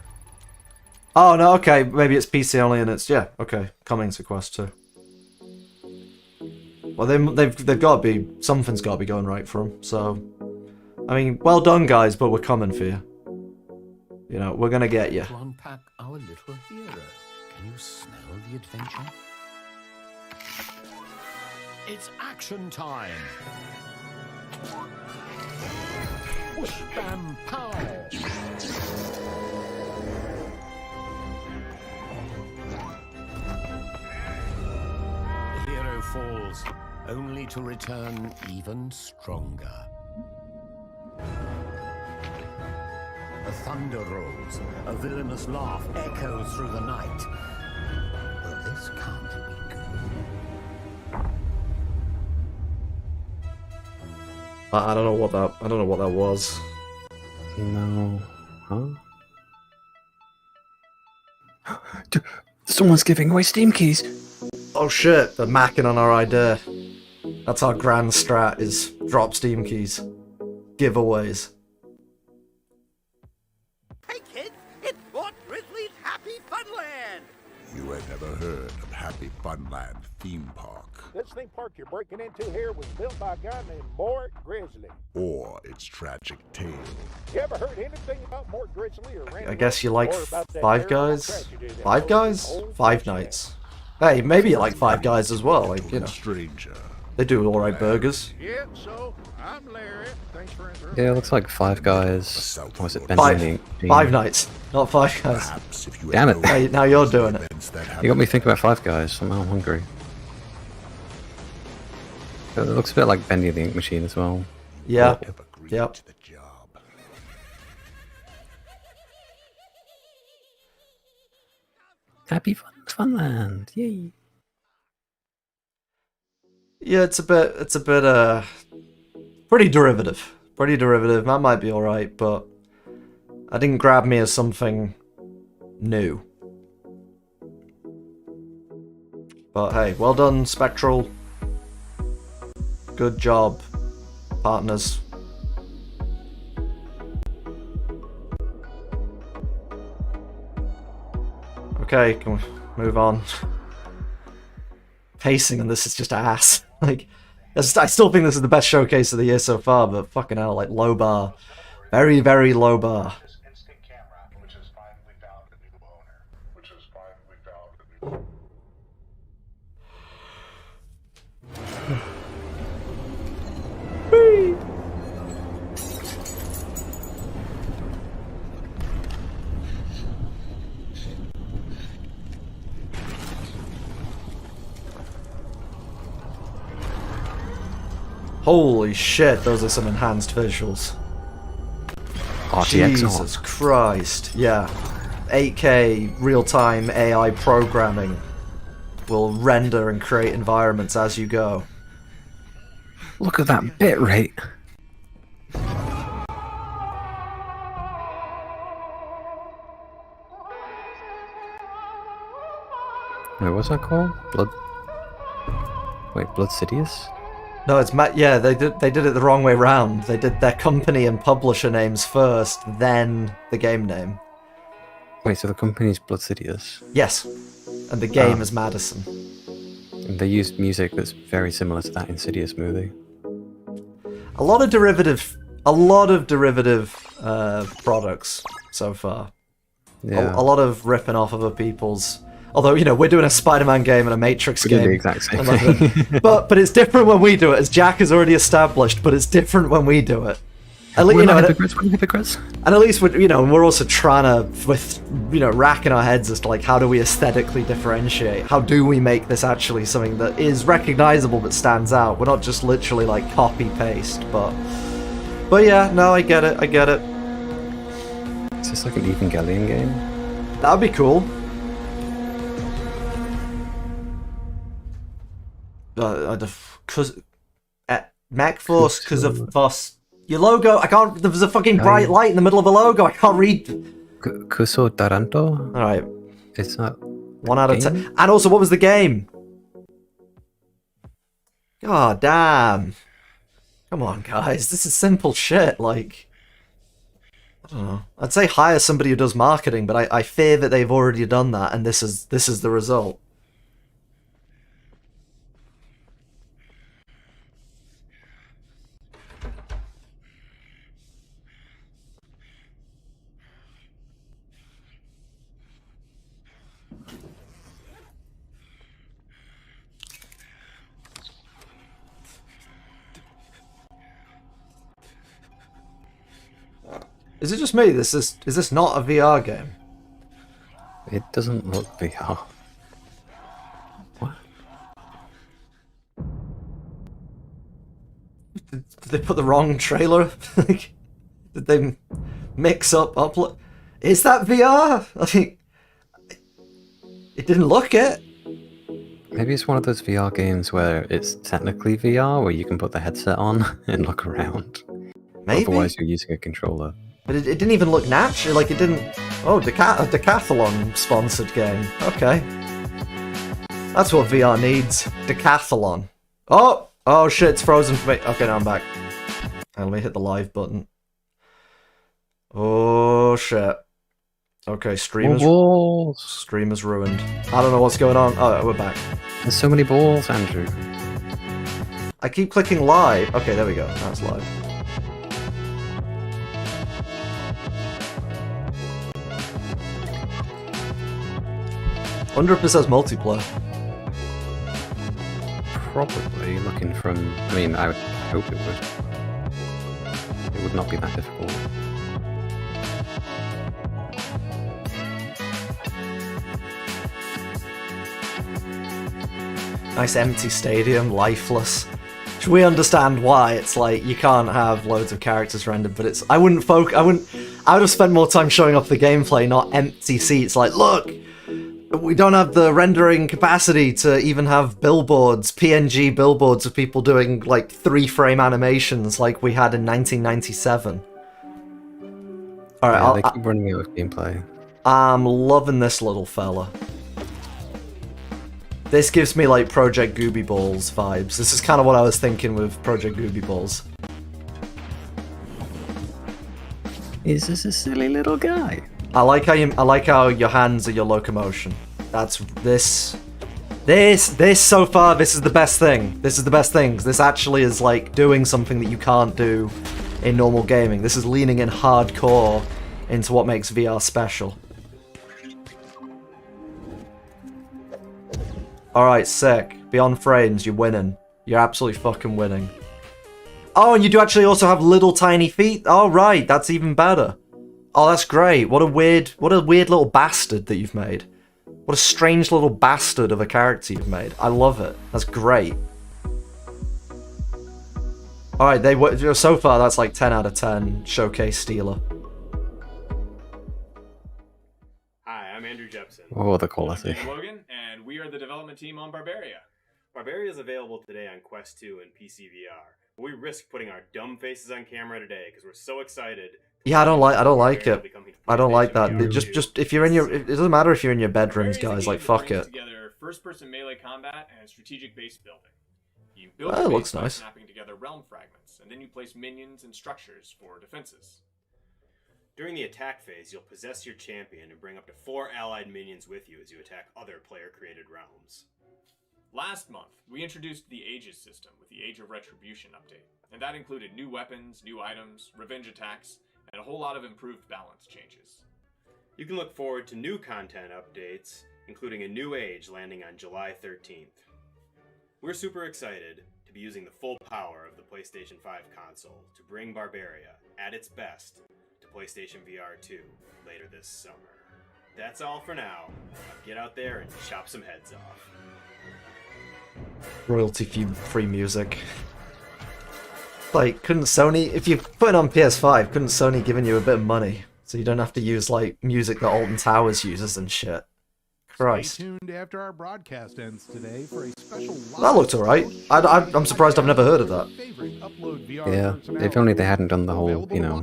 Oh no, okay, maybe it's PC only and it's okay, coming to Quest 2. Well, they've got to be something's got to be going right for them. So, I mean, well done, guys, but we're coming for you. You know, we're gonna get you. To unpack our little hero. Can you smell the adventure? It's action time. Whoosh, bam, pow. The hero falls, only to return even stronger. The thunder rolls, a villainous laugh echoes through the night. Well, this can't be good. I don't know what that was. No. Huh? Someone's giving away Steam keys. Oh shit, they're macking on our idea. That's our grand strat, is drop Steam keys. Giveaways. Hey kids, it's Fort Grizzly's Happy Funland! You had never heard of Happy Funland Theme Park, This theme park you're breaking into here was built by a guy named Mort Grizzly. or its tragic tale. You ever heard anything about Mort Grizzly or Randy? I guess you like or about that Five terrible Guys? tragedy that Five rose Guys? in old Five Nights. Hey, maybe you like Five Guys as well, like, you know. Stranger. They do alright burgers. Yeah, so I'm Larry. Thanks for interrupting. Yeah, it looks like Five Guys. Or was it Benjamin? Five Nights, not Five Guys. Damn it. Hey, now you're doing it. You got me thinking about Five Guys. Somehow I'm hungry. It looks a bit like Bendy the Ink Machine as well. Yeah. Yep. Happy Funland! Yay! Yeah, it's a bit pretty derivative. Pretty derivative. That might be alright, but that didn't grab me as something new. But hey, well done, Spectral. Good job, partners. Okay, can we move on? Pacing and this is just ass. Like, I still think this is the best showcase of the year so far, but fucking hell, like, low bar. Very, very low bar. Holy shit, those are some enhanced visuals. RTX Jesus Christ, yeah. 8K real-time AI programming will render and create environments as you go. Look at that bitrate. Wait, what's that called? Blood Sidious? No, it's yeah. They did it the wrong way round. They did their company and publisher names first, then the game name. Wait, so the company's Blood Sidious? Yes, and the game is Madison. They used music that's very similar to that Insidious movie. A lot of derivative products so far. Yeah. A lot of ripping off other people's. Although, you know, we're doing a Spider-Man game and a Matrix game. The exact same thing. but it's different when we do it, as Jack has already established, but it's different when we do it. We're not hypocrites. And at least, we're also trying to, racking our heads as to, like, how do we aesthetically differentiate? How do we make this actually something that is recognizable but stands out? We're not just literally, like, copy-paste, but yeah, no, I get it. Is this like an Evangelion game? That would be cool. MechForce, because of Voss. Your logo, I can't. There's a fucking bright light in the middle of a logo. I can't read. Kuso Taranto? Alright. It's not. 1 out of 10. And also, what was the game? God damn. Come on, guys. This is simple shit. Like, I don't know. I'd say hire somebody who does marketing, but I fear that they've already done that, and this is the result. Is it just me? Is this not a VR game? It doesn't look VR. What? Did they put the wrong trailer? Did they mix up upload? Is that VR? Like, it didn't look it. Maybe it's one of those VR games where it's technically VR, where you can put the headset on and look around. Maybe. Otherwise, you're using a controller. But it didn't even look natural. Like, it didn't. Oh, a Decathlon sponsored game. Okay. That's what VR needs. Decathlon. Oh shit, it's frozen for me. Okay, now I'm back. And let me hit the live button. Oh shit. Okay, stream is ruined. I don't know what's going on. Oh, we're back. There's so many balls, Andrew. I keep clicking live. Okay, there we go. Now it's live. Wonder if it says multiplayer. Probably looking from. I mean, I would hope it would. It would not be that difficult. Nice empty stadium, lifeless. We understand why it's like you can't have loads of characters rendered, but it's. I would have spent more time showing off the gameplay, not empty seats. Like, look, we don't have the rendering capacity to even have billboards, PNG billboards of people doing like 3-frame animations like we had in 1997. All right, yeah, they keep running out of gameplay. I'm loving this little fella. This gives me like Project Gooby Balls vibes. This is kind of what I was thinking with Project Gooby Balls. Is this a silly little guy? I like how your hands are your locomotion. That's this so far. This is the best thing. This is the best thing. This actually is like doing something that you can't do in normal gaming. This is leaning in hardcore into what makes VR special. Alright, sick. Beyond frames, you're winning. You're absolutely fucking winning. Oh, and you do actually also have little tiny feet? Oh, right, that's even better. Oh, that's great. What a weird little bastard that you've made. What a strange little bastard of a character you've made. I love it. That's great. Alright, so far that's like 10 out of 10 showcase stealer. Hi, I'm Andrew Jepson. Oh, the quality. I'm Logan, and we are the development team on Barbaria. Barbaria is available today on Quest 2 and PC VR. We risk putting our dumb faces on camera today because we're so excited. Yeah, I don't like it. I don't like that. Just if you're in your, it doesn't matter if you're in your bedrooms, guys. Like, fuck it. Together first-person melee combat and strategic base building. You build Oh, your it base looks by nice. snapping together realm fragments, and then you place minions and structures for defenses. During the attack phase, you'll possess your champion and bring up to 4 allied minions with you as you attack other player-created realms. Last month, we introduced the Ages system with the Age of Retribution update, and that included new weapons, new items, revenge attacks, and a whole lot of improved balance changes. You can look forward to new content updates, including a new age landing on July 13th. We're super excited to be using the full power of the PlayStation 5 console to bring Barbaria, at its best, to PlayStation VR 2 later this summer. That's all for now. Get out there and chop some heads off. Royalty-free music. Like, couldn't Sony, if you put it on PS5, couldn't Sony given you a bit of money so you don't have to use like music that Alton Towers uses and shit? Christ. Stay tuned after our broadcast ends today for a special That looked alright. I'm surprised I've never heard of that. Yeah, if only they hadn't done the whole, you know,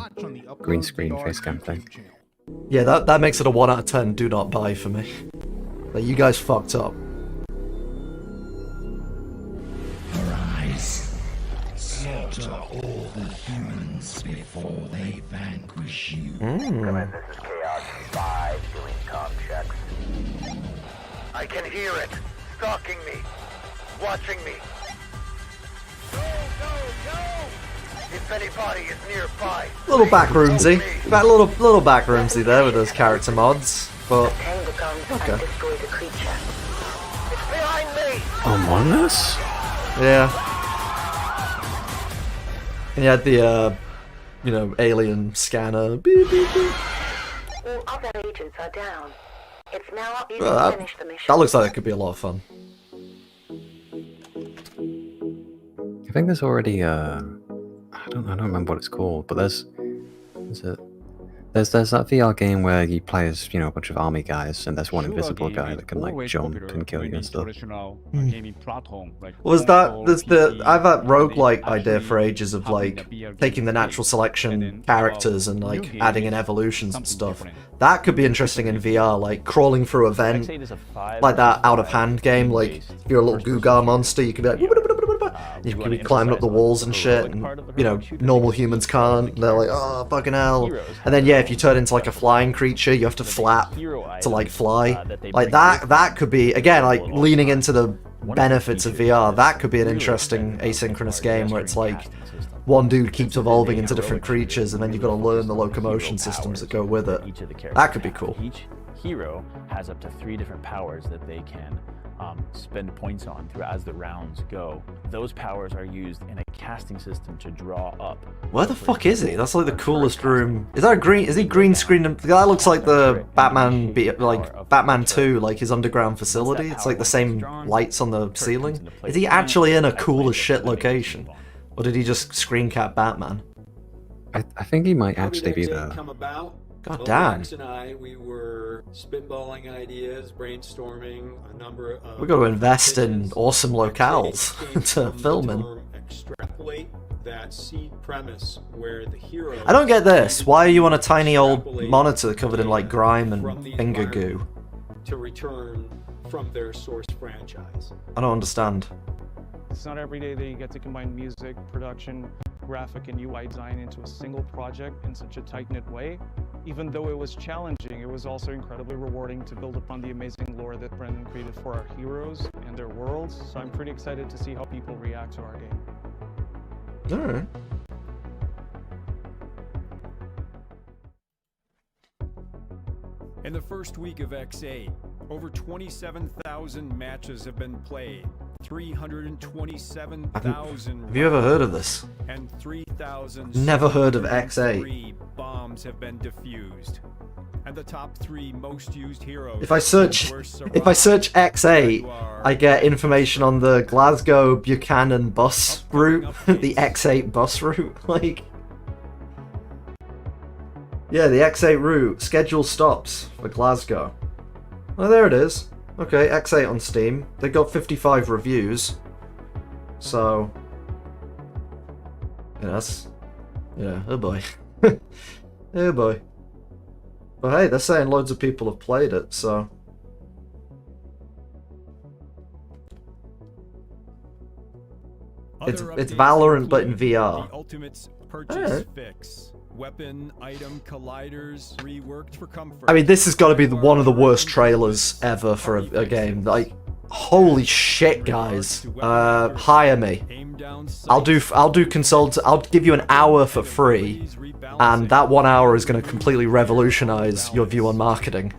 green screen face cam thing. Yeah, that makes it a 1 out of 10 do not buy for me. Like, you guys fucked up. Arise. Slaughter all the humans before they vanquish you. Come in, this is Chaos 5 doing comm checks. I can hear it. Stalking me. Watching me. Go, go, go! If anybody is nearby. Little backroomsy. That little backroomsy there with those character mods. But okay. It's behind me! Among Us? Yeah. And you had the you know, alien scanner. Beep, beep, beep. All other agents are down. It's now up you Well, to finish the mission. that looks like it could be a lot of fun. I think there's already I don't remember what it's called, but there's that VR game where you play as, you know, a bunch of army guys, and there's one invisible guy that can like jump and kill you and stuff. Was that there's I've had roguelike idea for ages of like taking the natural selection characters and like adding in evolutions and stuff. That could be interesting in VR, like crawling through a vent, like that out of hand game. Like if you're a little Gugar monster, you could be like you could be climbing up the walls and shit, and you know, normal humans can't. They're like, oh fucking hell. And then yeah, if you turn into like a flying creature, you have to flap to like fly. Like that could be, again, like leaning into the benefits of VR. That could be an interesting asynchronous game where it's like one dude keeps evolving into different creatures, and then you've got to learn the locomotion systems that go with it. That could be cool. Each hero has up to 3 different powers that they can spend points on as the rounds go. Those powers are used in a casting system to draw up. Where the fuck is he? That's like the coolest room. Is that a green? Is he green screen? That looks like the Batman, like Batman 2, like his underground facility. It's like the same lights on the ceiling. Is he actually in a cool as shit location, or did he just screen cap Batman? I think he might actually be there. God damn. Max and I, we were spitballing ideas, brainstorming a number of... We got to invest in awesome locales to film in. Extrapolate that seed premise where the hero... I don't get this. Why are you on a tiny old monitor covered in like grime and finger goo? To return from their source franchise. I don't understand. It's not every day that you get to combine music, production, graphic, and UI design into a single project in such a tight-knit way. Even though it was challenging, it was also incredibly rewarding to build upon the amazing lore that Brendan created for our heroes and their worlds, so I'm pretty excited to see how people react to our game. Alright. In the first week of X8, over 27,000 matches have been played. 327,000 Have you ever heard of this? And 3,000 Never heard of X8. bombs have been defused. And the top 3 most used heroes. If I search X8, I get information on the Glasgow Buchanan bus route, the X8 bus route. Like, yeah, the X8 route schedule stops for Glasgow. Oh, there it is. Okay, X8 on Steam. They got 55 reviews. So, yeah, that's, yeah, oh boy. Oh boy. But hey, they're saying loads of people have played it, so It's Other it's updates Valorant but in include VR. The Ultimate's purchase Alright. fix. Weapon item colliders reworked for comfort. I mean, this has got to be one of the worst trailers ever for a game. Like, holy shit, guys! Hire me. I'll do consult. I'll give you an hour for free, and that 1 hour is going to completely revolutionize your view on marketing.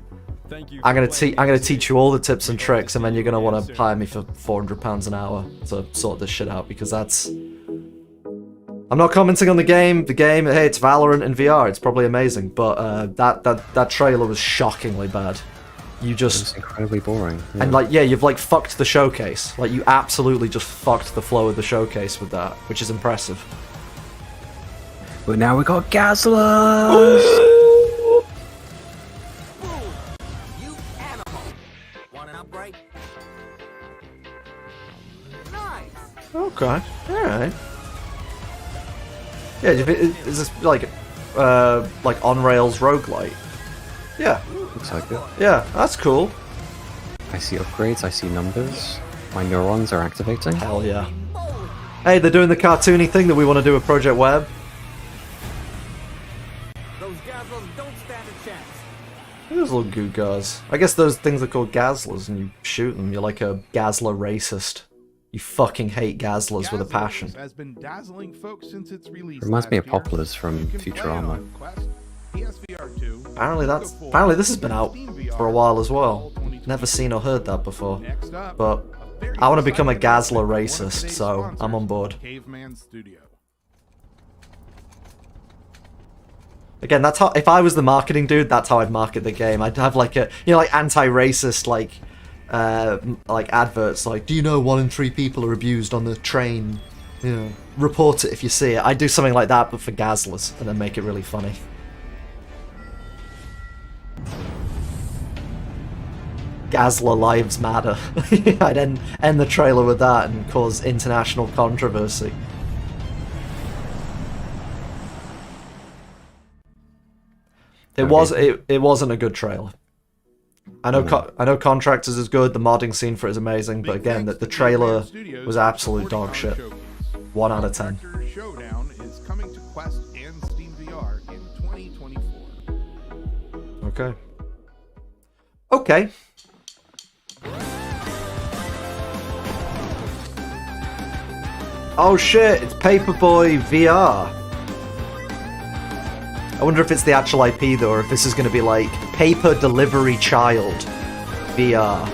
I'm gonna teach you all the tips and tricks, and then you're gonna want to hire me for £400 an hour to sort this shit out, because that's. I'm not commenting on the game. The game, hey, it's Valorant in VR. It's probably amazing, but that trailer was shockingly bad. You just It's incredibly boring. Yeah. and like yeah, you've like fucked the showcase. Like you absolutely just fucked the flow of the showcase with that, which is impressive. But now we got Gazlers! You animal! Want an upgrade? Nice! Okay, alright. Yeah, is this like on rails roguelite? Yeah. Looks like it. Yeah, that's cool. I see upgrades, I see numbers. My neurons are activating. Hell yeah. Hey, they're doing the cartoony thing that we want to do with Project Web. Those Gazlers don't stand a chance. Those little goo gars. I guess those things are called Gazlers, and you shoot them. You're like a Gazler racist. You fucking hate Gazlers with a passion. Has been dazzling folks since its release. Reminds me of last year. Poplars from Futurama. Apparently this has been out for a while as well. Never seen or heard that before. But I want to become a Gazler racist, so I'm on board. Caveman Studio. Again, that's how. If I was the marketing dude, that's how I'd market the game. I'd have like a, like anti-racist, like adverts, like, do you know 1 in 3 people are abused on the train? You know, report it if you see it. I'd do something like that, but for Gazlers, and then make it really funny. Gazler lives matter. I'd end the trailer with that and cause international controversy. It wasn't a good trailer. I know Contractors is good, the modding scene for it is amazing, but again, the trailer was absolute dog shit. 1 out of 10. Showdown is coming to Quest and Steam VR in 2024. Okay. Okay. Oh shit, it's Paperboy VR. I wonder if it's the actual IP though, or if this is going to be like Paper Delivery Child VR.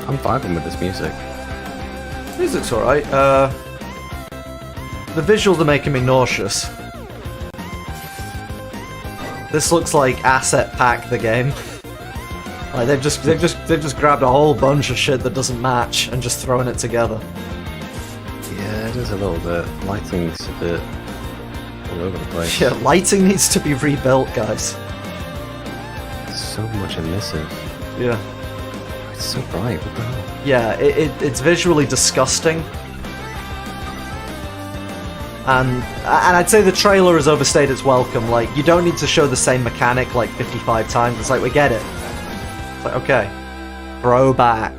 I'm vibing with this music. Music's alright. The visuals are making me nauseous. This looks like Asset Pack the game. Like they've just grabbed a whole bunch of shit that doesn't match and just thrown it together. Yeah, it is a little bit. Lighting's a bit all over the place. Yeah, lighting needs to be rebuilt, guys. So much emissive. Yeah. It's so bright. What the hell? Yeah, it's visually disgusting. And I'd say the trailer has overstayed its welcome. Like, you don't need to show the same mechanic like 55 times. It's like, we get it. It's like, okay. Throwback.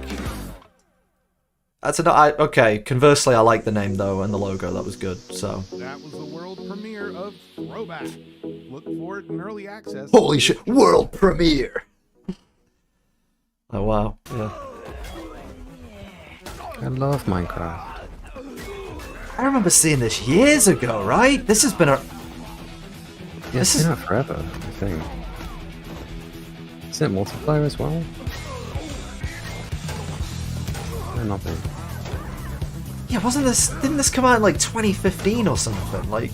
That's okay. Conversely, I like the name though, and the logo. That was good. So. That was the world premiere of Throwback. Look for it in early access. Holy shit! World premiere. Oh wow! Yeah. I love Minecraft. I remember seeing this years ago, right? This has been a. Yeah, it's been out forever, I think. Isn't it multiplayer as well? Or not big. Yeah, didn't this come out in like 2015 or something? Like,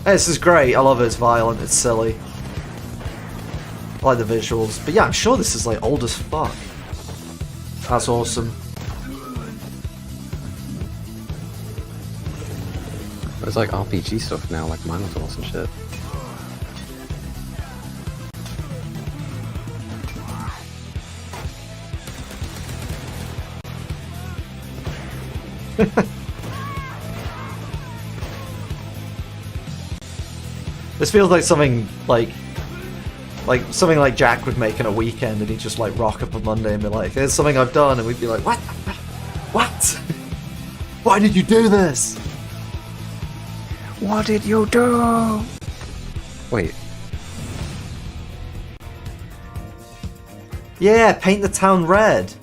hey, this is great. I love it. It's violent. It's silly. I like the visuals. But yeah, I'm sure this is like old as fuck. That's awesome. There's like RPG stuff now, like Minotaurs and shit. This feels like something like Like, something like Jack would make in a weekend, and he'd just, like, rock up on Monday and be like, here's something I've done, and we'd be like, what? What? Why did you do this? What did you do? Wait. Yeah, Paint the Town Red.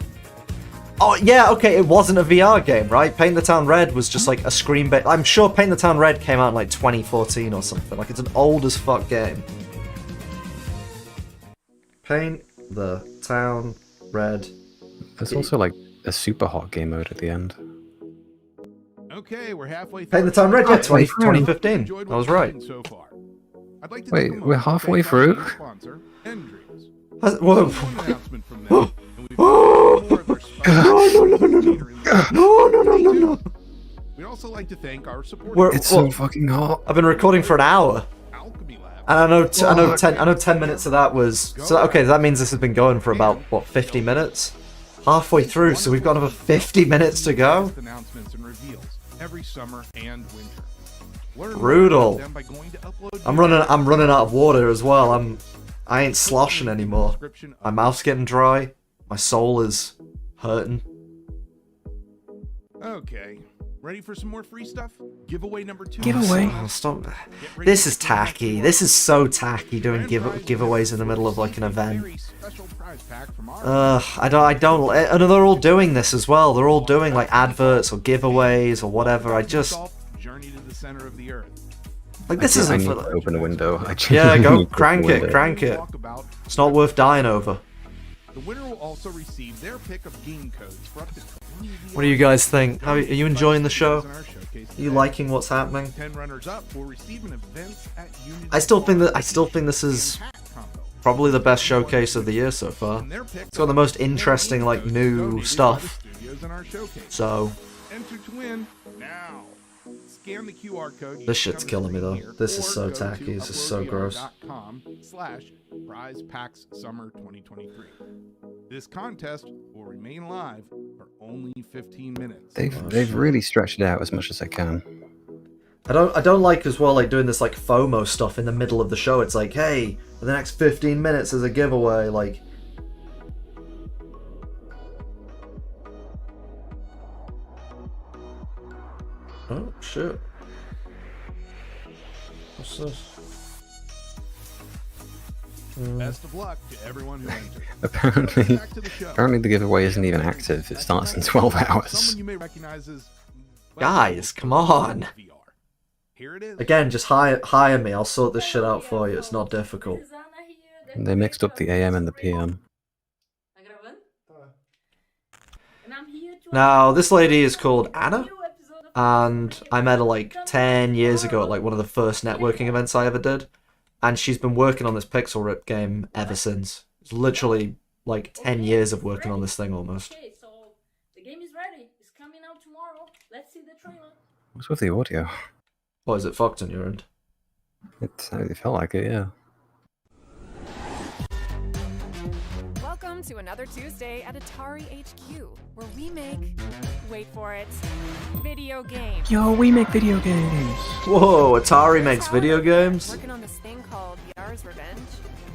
Oh, yeah, okay, it wasn't a VR game, right? Paint the Town Red was just like a screen-based... I'm sure Paint the Town Red came out in like 2014 or something. Like, it's an old as fuck game. Paint the Town Red. There's also like a super hot game mode at the end. Okay, we're halfway through. Paint the Town Red, yeah, 2015. I was right. So far. I'd like to Wait, we're halfway through? Whoa. No. We'd also like to thank our supporters. It's so fucking hot. I've been recording for an hour. And I know 10 minutes of that was... So, okay, that means this has been going for about, what, 50 minutes? Halfway through, so we've got another 50 minutes to go? Announcements and reveals every summer and winter. Brutal. I'm running out of water as well. I ain't sloshing anymore. My mouth's getting dry. My soul is hurting. Okay. Ready for some more free stuff? Giveaway number 2. Giveaway? Oh, stop. This is tacky. This is so tacky doing giveaways in the middle of like an event. I don't. And they're all doing this as well. They're all doing like adverts or giveaways or whatever. I just. Journey to the center of the earth. Like this isn't for. Open a window. Yeah, go crank it. It's not worth dying over. The winner will also receive their pick of game codes for up to 20 What do you guys think? Are you enjoying the show? Are you liking what's happening? 10 runners up will receive an event at Unity. I still think this is probably the best showcase of the year so far. It's got the most interesting like new stuff. So enter to win now. Scan the QR code. This shit's killing me though. This is so tacky. This is so gross. /Prize Packs Summer 2023. This contest will remain live for only 15 minutes. They've really stretched it out as much as they can. I don't like as well like doing this like FOMO stuff in the middle of the show. It's like, hey, for the next 15 minutes there's a giveaway. Like, oh shit. What's this? Best of luck to everyone who entered. Apparently the giveaway isn't even active. It starts in 12 hours. Someone you may recognize as Guys, come on. Here it is. Again, just hire me. I'll sort this shit out for you. It's not difficult. They mixed up the AM and the PM. Now, this lady is called Anna, and I met her like 10 years ago at like one of the first networking events I ever did, and she's been working on this Pixel Rip game ever since. It's literally like 10 years of working on this thing almost. Okay, so the game is ready. It's coming out tomorrow. Let's see the trailer. What's with the audio? What, is it fucked on your end? It felt like it, yeah. Welcome to another Tuesday at Atari HQ, where we make, wait for it, video games. Yo, we make video games. Whoa, Atari makes video games? Working on this thing called Yar's Revenge.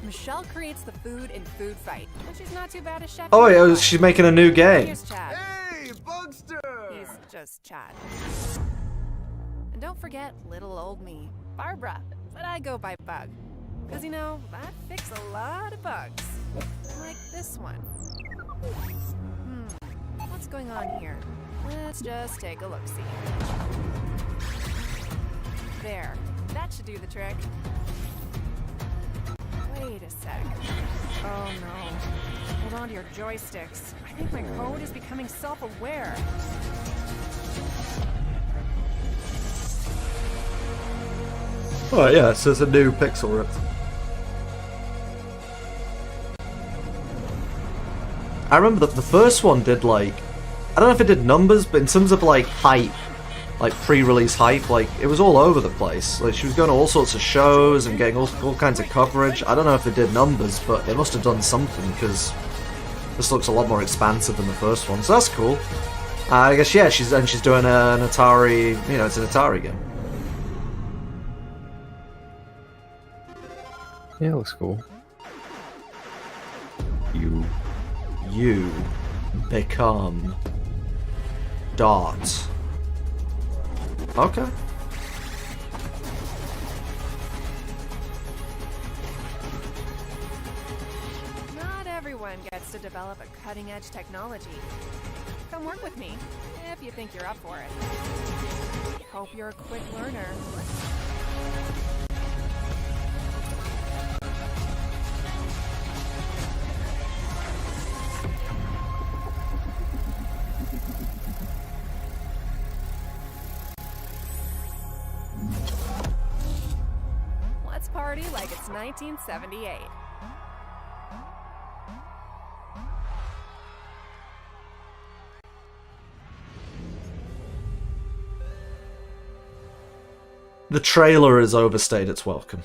Michelle creates the food in Food Fight, which is not too bad a chef. Oh, yeah, she's making a new game. Here's Chad. Hey, Bugster! He's just Chad. And don't forget little old me, Barbara, but I go by Bug. Because, you know, I fix a lot of bugs. Like this one. What's going on here? Let's just take a look-see. There. That should do the trick. Wait a sec. Oh no. Hold on to your joysticks. I think my code is becoming self-aware. Oh yeah, so it's a new Pixel Rip. I remember that the first one did like, I don't know if it did numbers, but in terms of like hype, like pre-release hype, like it was all over the place. Like she was going to all sorts of shows and getting all kinds of coverage. I don't know if it did numbers, but it must have done something because this looks a lot more expansive than the first one. So that's cool. I guess yeah, she's doing an Atari, you know, it's an Atari game. Yeah, it looks cool. You become Dot. Okay. Not everyone gets to develop a cutting-edge technology. Come work with me, if you think you're up for it. Hope you're a quick learner. Let's party like it's 1978. The trailer has overstayed its welcome.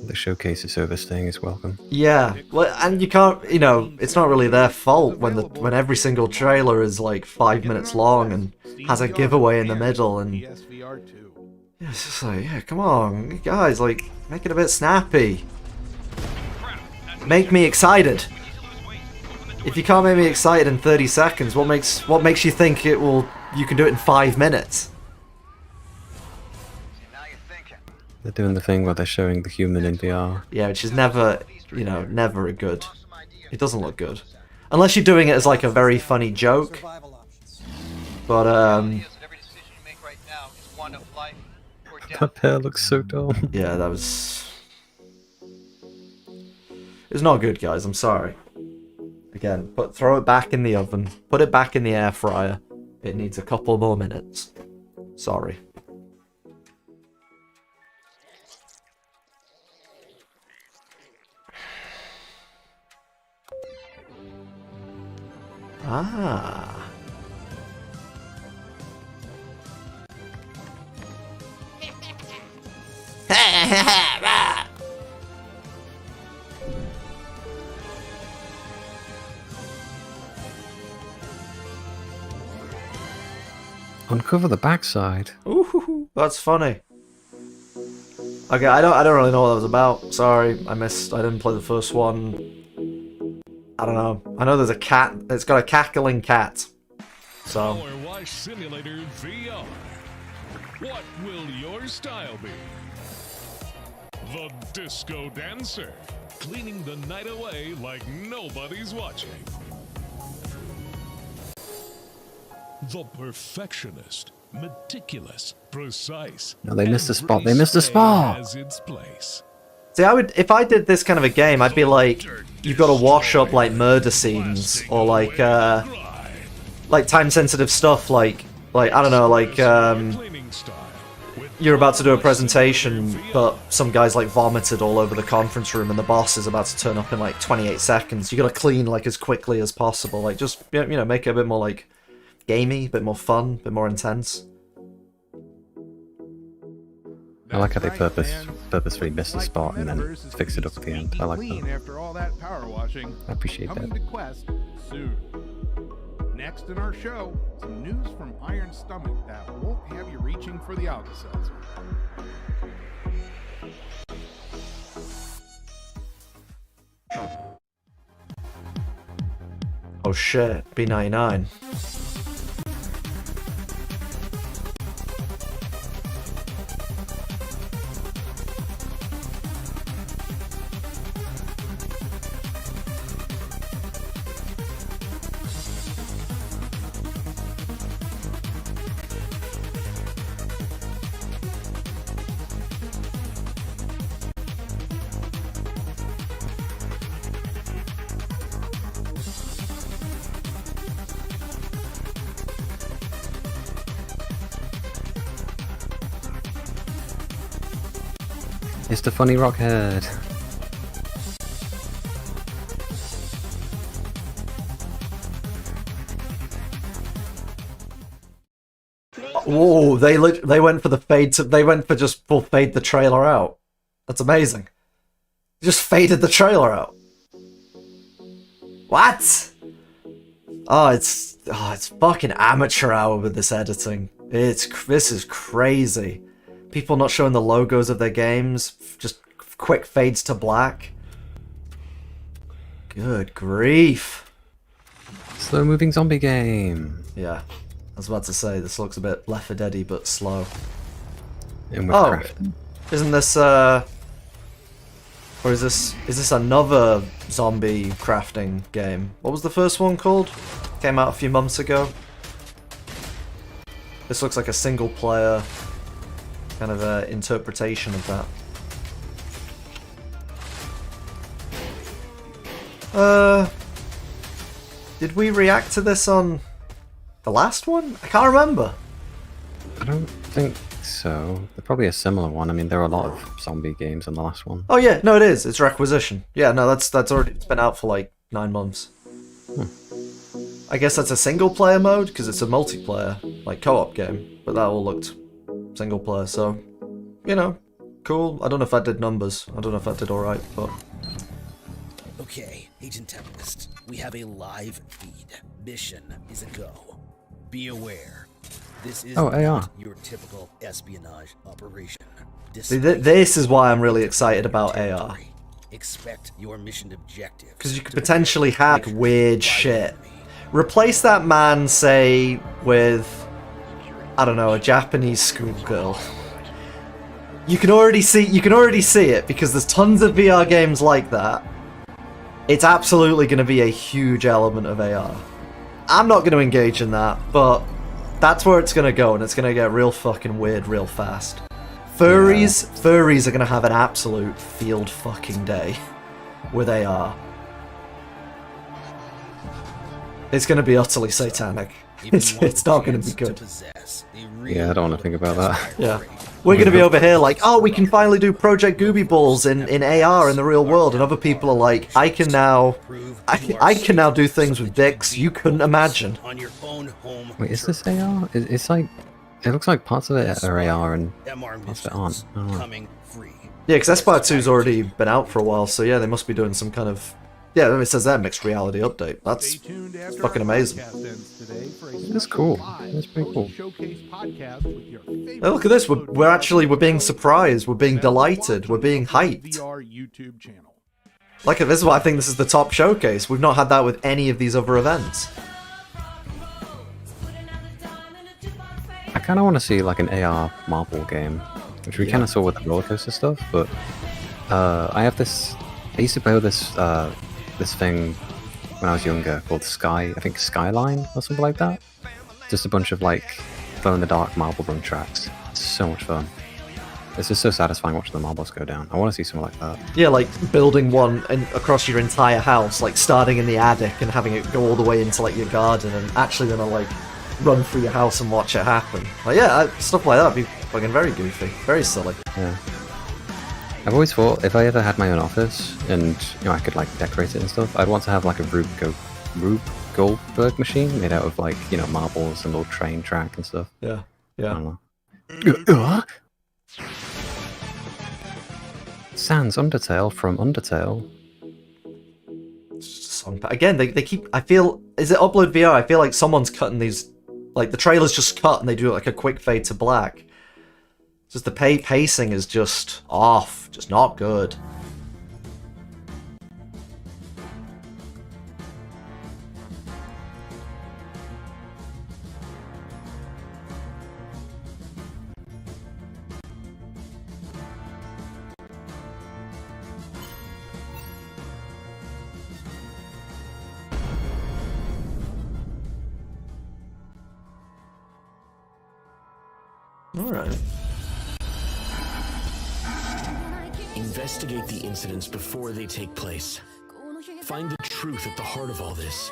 The showcase is overstaying its welcome. Yeah, well, and you can't, you know, it's not really their fault when every single trailer is like 5 minutes long and has a giveaway in the middle, and yeah, it's just like, yeah, come on, guys, like, make it a bit snappy. Make me excited. If you can't make me excited in 30 seconds, what makes you think you can do it in 5 minutes? They're doing the thing where they're showing the human in VR. Yeah, which is never, you know, never a good. It doesn't look good. Unless you're doing it as like a very funny joke. But, That pair looks so dumb. yeah, that was... It's not good, guys, I'm sorry. Again, throw it back in the oven. Put it back in the air fryer. It needs a couple more minutes. Sorry. Ah. Uncover the backside. Ooh, that's funny. Okay, I don't really know what that was about. Sorry, I didn't play the first one. I don't know. I know there's a cat. It's got a cackling cat. So. Power Wash Simulator VR. What will your style be? The Disco Dancer, cleaning the night away like nobody's watching. The Perfectionist, meticulous, precise. No, they missed a spot. They missed a spot. Has its place. See, if I did this kind of a game, I'd be like, you've got to wash up like murder scenes or like time-sensitive stuff, like I don't know, like you're about to do a presentation, but some guy's like vomited all over the conference room, and the boss is about to turn up in like 28 seconds. You got to clean like as quickly as possible, like just you know, make it a bit more like gamey, a bit more fun, a bit more intense. I like how they purposefully missed the spot and then fix it up at the end. I like that. After all that power washing, I appreciate coming that. to Quest soon. Next in our show, some news from Iron Stomach that won't have you reaching for the Alka-Seltzer. Oh shit, B99. It's the funny rockhead. Whoa, they went for the fade they went for just full fade the trailer out. That's amazing. Just faded the trailer out. What? It's fucking amateur hour with this editing. This is crazy. People not showing the logos of their games, just quick fades to black. Good grief. Slow moving zombie game. Yeah. I was about to say, this looks a bit Left 4 Dead-y, but slow. And with Oh, crafting. isn't this, or is this another zombie crafting game? What was the first one called? Came out a few months ago. This looks like a single player kind of interpretation of that. Did we react to this on the last one? I can't remember. I don't think so. They're probably a similar one. I mean, there are a lot of zombie games in the last one. Oh yeah, no, it is. It's Requisition. Yeah, no, that's already it's been out for like 9 months. I guess that's a single player mode because it's a multiplayer, like co-op game. But that all looked single player, so you know, cool. I don't know if that did numbers. I don't know if that did all right, but. Okay, Agent Tempest, we have a live feed. Mission is a go. Be aware. This is AR. not your typical espionage operation. See, this is why I'm really excited about AR. Expect your mission objective. Because you could potentially hack weird shit. Replace that man, say, with, I don't know, a Japanese schoolgirl. You can already see it because there's tons of VR games like that. It's absolutely going to be a huge element of AR. I'm not going to engage in that, but that's where it's going to go, and it's going to get real fucking weird real fast. Furries are going to have an absolute field fucking day with AR. It's going to be utterly satanic. It's not going to be good. Yeah, I don't want to think about that. Yeah. We're going to be over here like, oh, we can finally do Project Gooby Balls in AR in the real world, and other people are like, I can now do things with dicks you couldn't imagine. Wait, is this AR? It's like, it looks like parts of it are AR and parts of it aren't. I don't know. Yeah, because Espire 2's already been out for a while, so yeah, they must be doing some kind of... Yeah, it says there, mixed reality update. That's fucking amazing. That's cool. That's pretty cool. Hey, look at this. We're being surprised. We're being delighted. We're being hyped. Like, this is why I think this is the top showcase. We've not had that with any of these other events. I kind of want to see like an AR marble game, which we kind of saw with the roller coaster stuff. But I used to play this this thing when I was younger called I think Skyline or something like that. Just a bunch of like glow-in-the-dark marble run tracks. It's so much fun. It's just so satisfying watching the marbles go down. I want to see something like that. Yeah, like building one across your entire house, like starting in the attic and having it go all the way into like your garden, and actually gonna like run through your house and watch it happen. Like, yeah, stuff like that would be fucking very goofy, very silly. Yeah. I've always thought if I ever had my own office and I could like decorate it and stuff, I'd want to have like a Rube Goldberg machine made out of like marbles and little train track and stuff. Yeah, yeah. I don't know. Sans Undertale from Undertale. Again, they keep. I feel, is it Upload VR? I feel like someone's cutting these. Like the trailer's just cut and they do like a quick fade to black. Just the pacing is just off, just not good. Alright. Investigate the incidents before they take place. Find the truth at the heart of all this.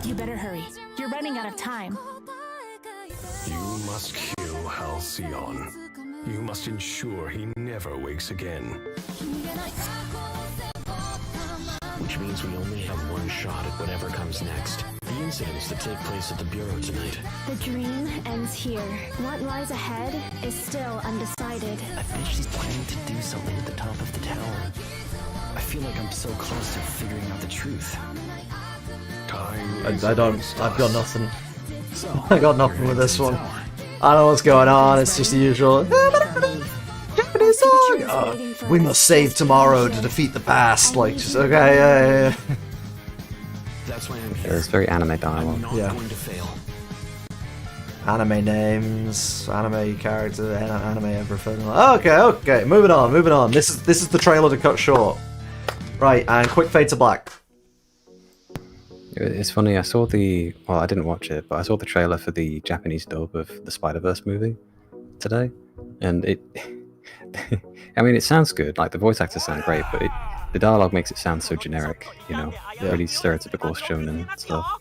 You better hurry. You're running out of time. You must kill Halcyon. You must ensure he never wakes again. Which means we only have one shot at whatever comes next. The incidents that take place at the Bureau tonight. The dream ends here. What lies ahead is still undecided. I bet she's planning to do something at the top of the tower. I feel like I'm so close to figuring out the truth. I've got nothing. I got nothing with this one. I don't know what's going on, it's just the usual. Japanese sword! we must save tomorrow to defeat the past. Like, just okay, yeah. That's why I'm here. Yeah, it's very anime dialogue. I'm not going to fail. Anime names, anime characters, anime everything. Okay, moving on. This is the trailer to cut short. Right, and quick fade to black. It's funny, I didn't watch it, but I saw the trailer for the Japanese dub of the Spider-Verse movie today, and it I mean, it sounds good, like the voice actors sound great, but the dialogue makes it sound so generic, you know, really stereotypical shonen stuff.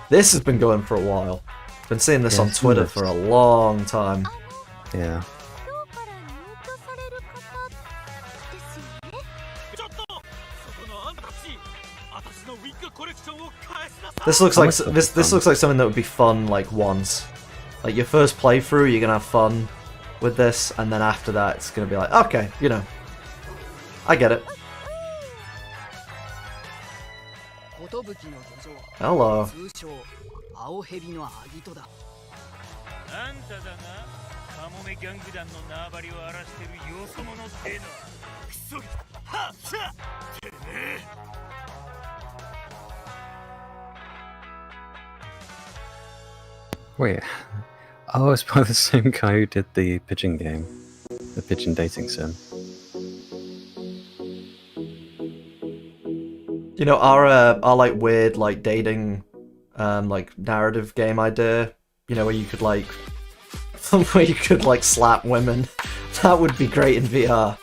This has been going for a while. Been seeing this on Twitter for a long time. Yeah. This looks like this looks like something that would be fun like once. Like your first playthrough, you're gonna have fun with this, and then after that, it's gonna be like, okay, you know, I get it. Hello. Wait, oh, it's by the same guy who did the pigeon game, the pigeon dating sim. You know, our like weird like dating like narrative game idea, you know, where you could like slap women. That would be great in VR.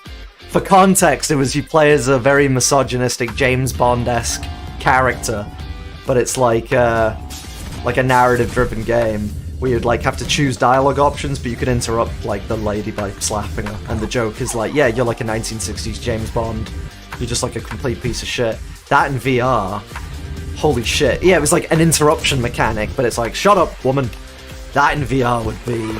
For context, it was you play as a very misogynistic James Bond-esque character, but it's like a narrative-driven game where you'd like have to choose dialogue options, but you could interrupt like the lady by slapping her. And the joke is like, yeah, you're like a 1960s James Bond. You're just like a complete piece of shit. That in VR, holy shit. Yeah, it was like an interruption mechanic, but it's like, shut up, woman. That in VR would be...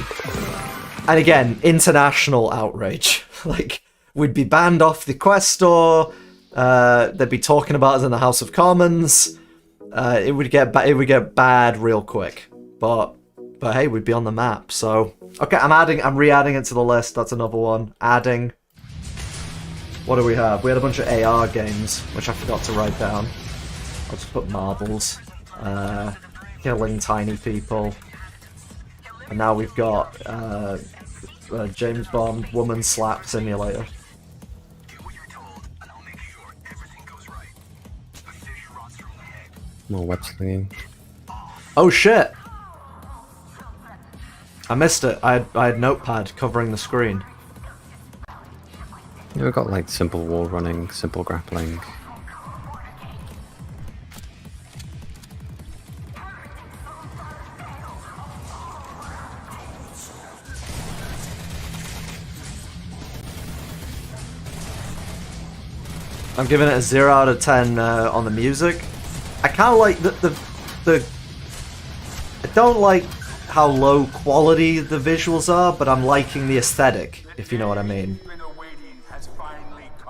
And again, international outrage. Like, we'd be banned off the Quest store, they'd be talking about us in the House of Commons, it would get bad real quick. But hey, we'd be on the map, so... Okay, I'm re-adding it to the list, that's another one. Adding... What do we have? We had a bunch of AR games, which I forgot to write down. I'll just put marbles. Killing tiny people. And now we've got James Bond Woman Slap Simulator. More web slinging. Oh shit! I missed it. I had Notepad covering the screen. Yeah, we've got like simple wall running, simple grappling. I'm giving it a 0 out of 10 on the music. I kind of like the I don't like how low quality the visuals are, but I'm liking the aesthetic, if you know what I mean.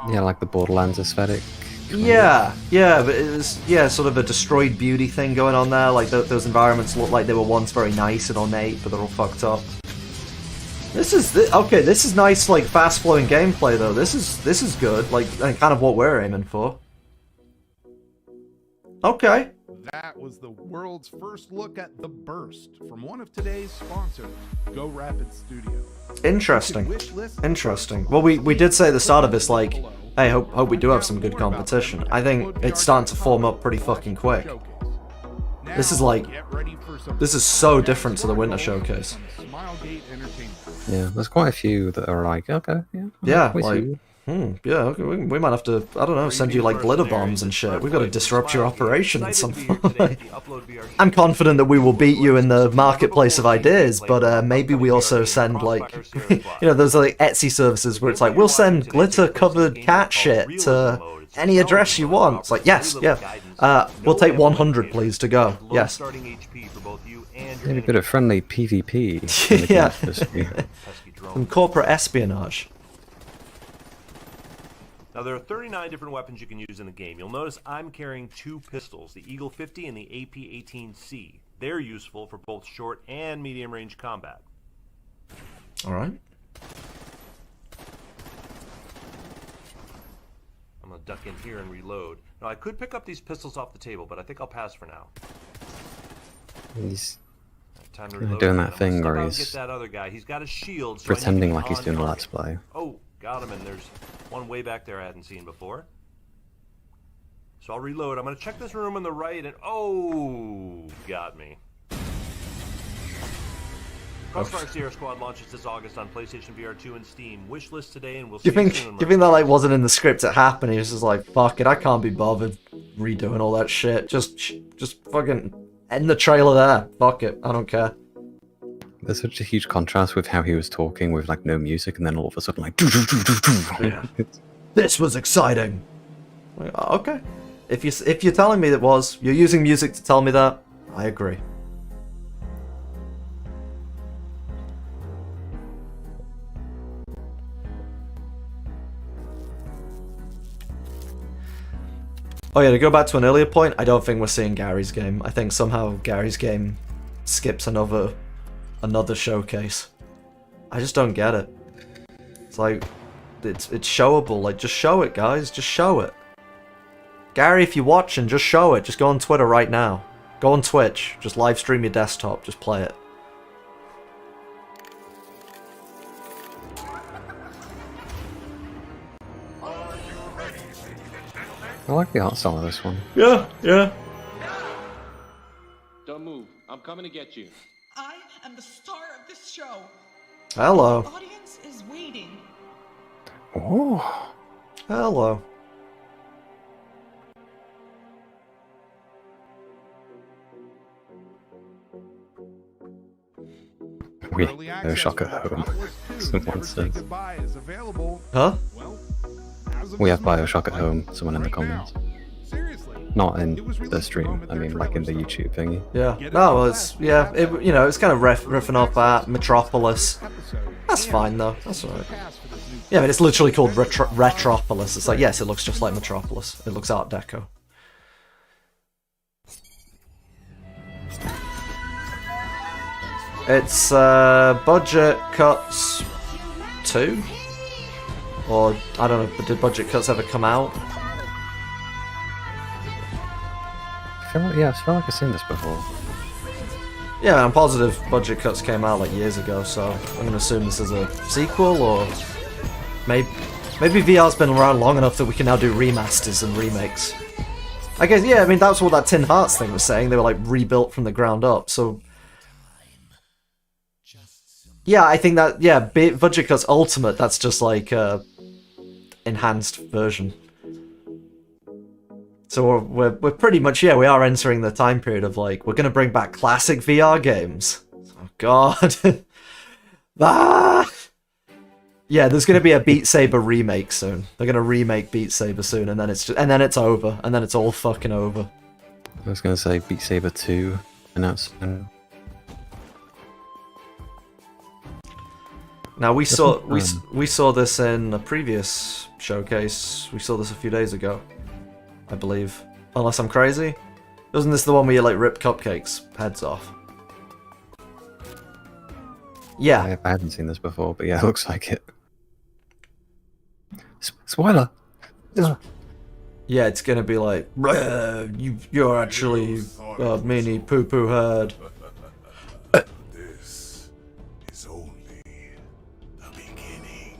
Yeah, like the Borderlands aesthetic. Yeah, but it was sort of a destroyed beauty thing going on there. Like those environments look like they were once very nice and ornate, but they're all fucked up. This is nice, like fast flowing gameplay though. This is good, like and kind of what we're aiming for. Okay. That was the world's first look at The Burst from one of today's sponsors, Go Rapid Studio. Interesting. Well, we did say at the start of this, like, hey, hope we do have some good competition. I think it's starting to form up pretty fucking quick. This is so different to the Winter Showcase. Yeah, there's quite a few that are like, okay, yeah. Yeah, like, okay, we might have to, I don't know, send you like glitter bombs and shit. We've got to disrupt your operation at some point. I'm confident that we will beat you in the marketplace of ideas, but maybe we also send like, you know, those like Etsy services where it's like, we'll send glitter-covered cat shit to any address you want. It's like, yes, yeah. We'll take 100, please, to go. Yes. Maybe a bit of friendly PvP. Yeah. Some corporate espionage. Now, there are 39 different weapons you can use in the game. You'll notice I'm carrying 2 pistols, the Eagle 50 and the AP-18C. They're useful for both short and medium-range combat. Alright. I'm gonna duck in here and reload. Now I could pick up these pistols off the table, but I think I'll pass for now. He's Time to reload. doing again. that thing where Get he's that other guy. He's got a shield. So pretending I need like to he's be doing a on let's target. play. Oh, got him, and there's one way back there I hadn't seen before. So I'll reload. I'm gonna check this room on the right, and oh, got me. Crossfire Sierra Squad launches this August on PlayStation VR 2 and Steam. Wishlist today, and we'll see you soon. Do you think that like wasn't in the script? It happened. He was just like, "Fuck it, I can't be bothered redoing all that shit. Just fucking end the trailer there. Fuck it, I don't care." There's such a huge contrast with how he was talking with like no music, and then all of a sudden like. Yeah. This was exciting. Like, okay, if you're telling me that was, you're using music to tell me that, I agree. Oh yeah, to go back to an earlier point, I don't think we're seeing Gary's game. I think somehow Gary's game skips another showcase. I just don't get it. It's like, it's showable. Like, just show it, guys. Just show it. Gary, if you're watching, just show it. Just go on Twitter right now. Go on Twitch. Just live stream your desktop. Just play it. I like the art style of this one. Yeah, yeah. Don't move. I'm coming to get you. I am the star of this show. Hello. The audience is waiting. Oh. Hello. We Bioshock at home. Someone says. Huh? We have Bioshock at home. Someone in the comments. Not in the stream. I mean, like in the YouTube thingy. Yeah. No, well, it's it's kind of riffing off that Metropolis. That's fine though. That's alright. Yeah, but it's literally called Retropolis. It's like, yes, it looks just like Metropolis. It looks Art Deco. It's budget cuts 2, or I don't know. But did budget cuts ever come out? I feel like I've seen this before. Yeah, I'm positive budget cuts came out like years ago, so I'm gonna assume this is a sequel, or maybe VR's been around long enough that we can now do remasters and remakes. I guess, yeah, I mean that's what that Tin Hearts thing was saying. They were like rebuilt from the ground up, so yeah, I think that, yeah, budget cuts Ultimate, that's just like enhanced version. So we're pretty much, yeah, we are entering the time period of like, we're going to bring back classic VR games. Oh god. Yeah, there's going to be a Beat Saber remake soon. They're going to remake Beat Saber soon, and then it's over, and then it's all fucking over. I was going to say Beat Saber 2 announcement. Now we saw this in a previous showcase. We saw this a few days ago, I believe. Unless I'm crazy. Wasn't this the one where you like rip cupcakes heads off? Yeah. I hadn't seen this before, but yeah, it looks like it. Spoiler. Yeah, it's gonna be like, you're actually a mini poo-poo head. This is only the beginning.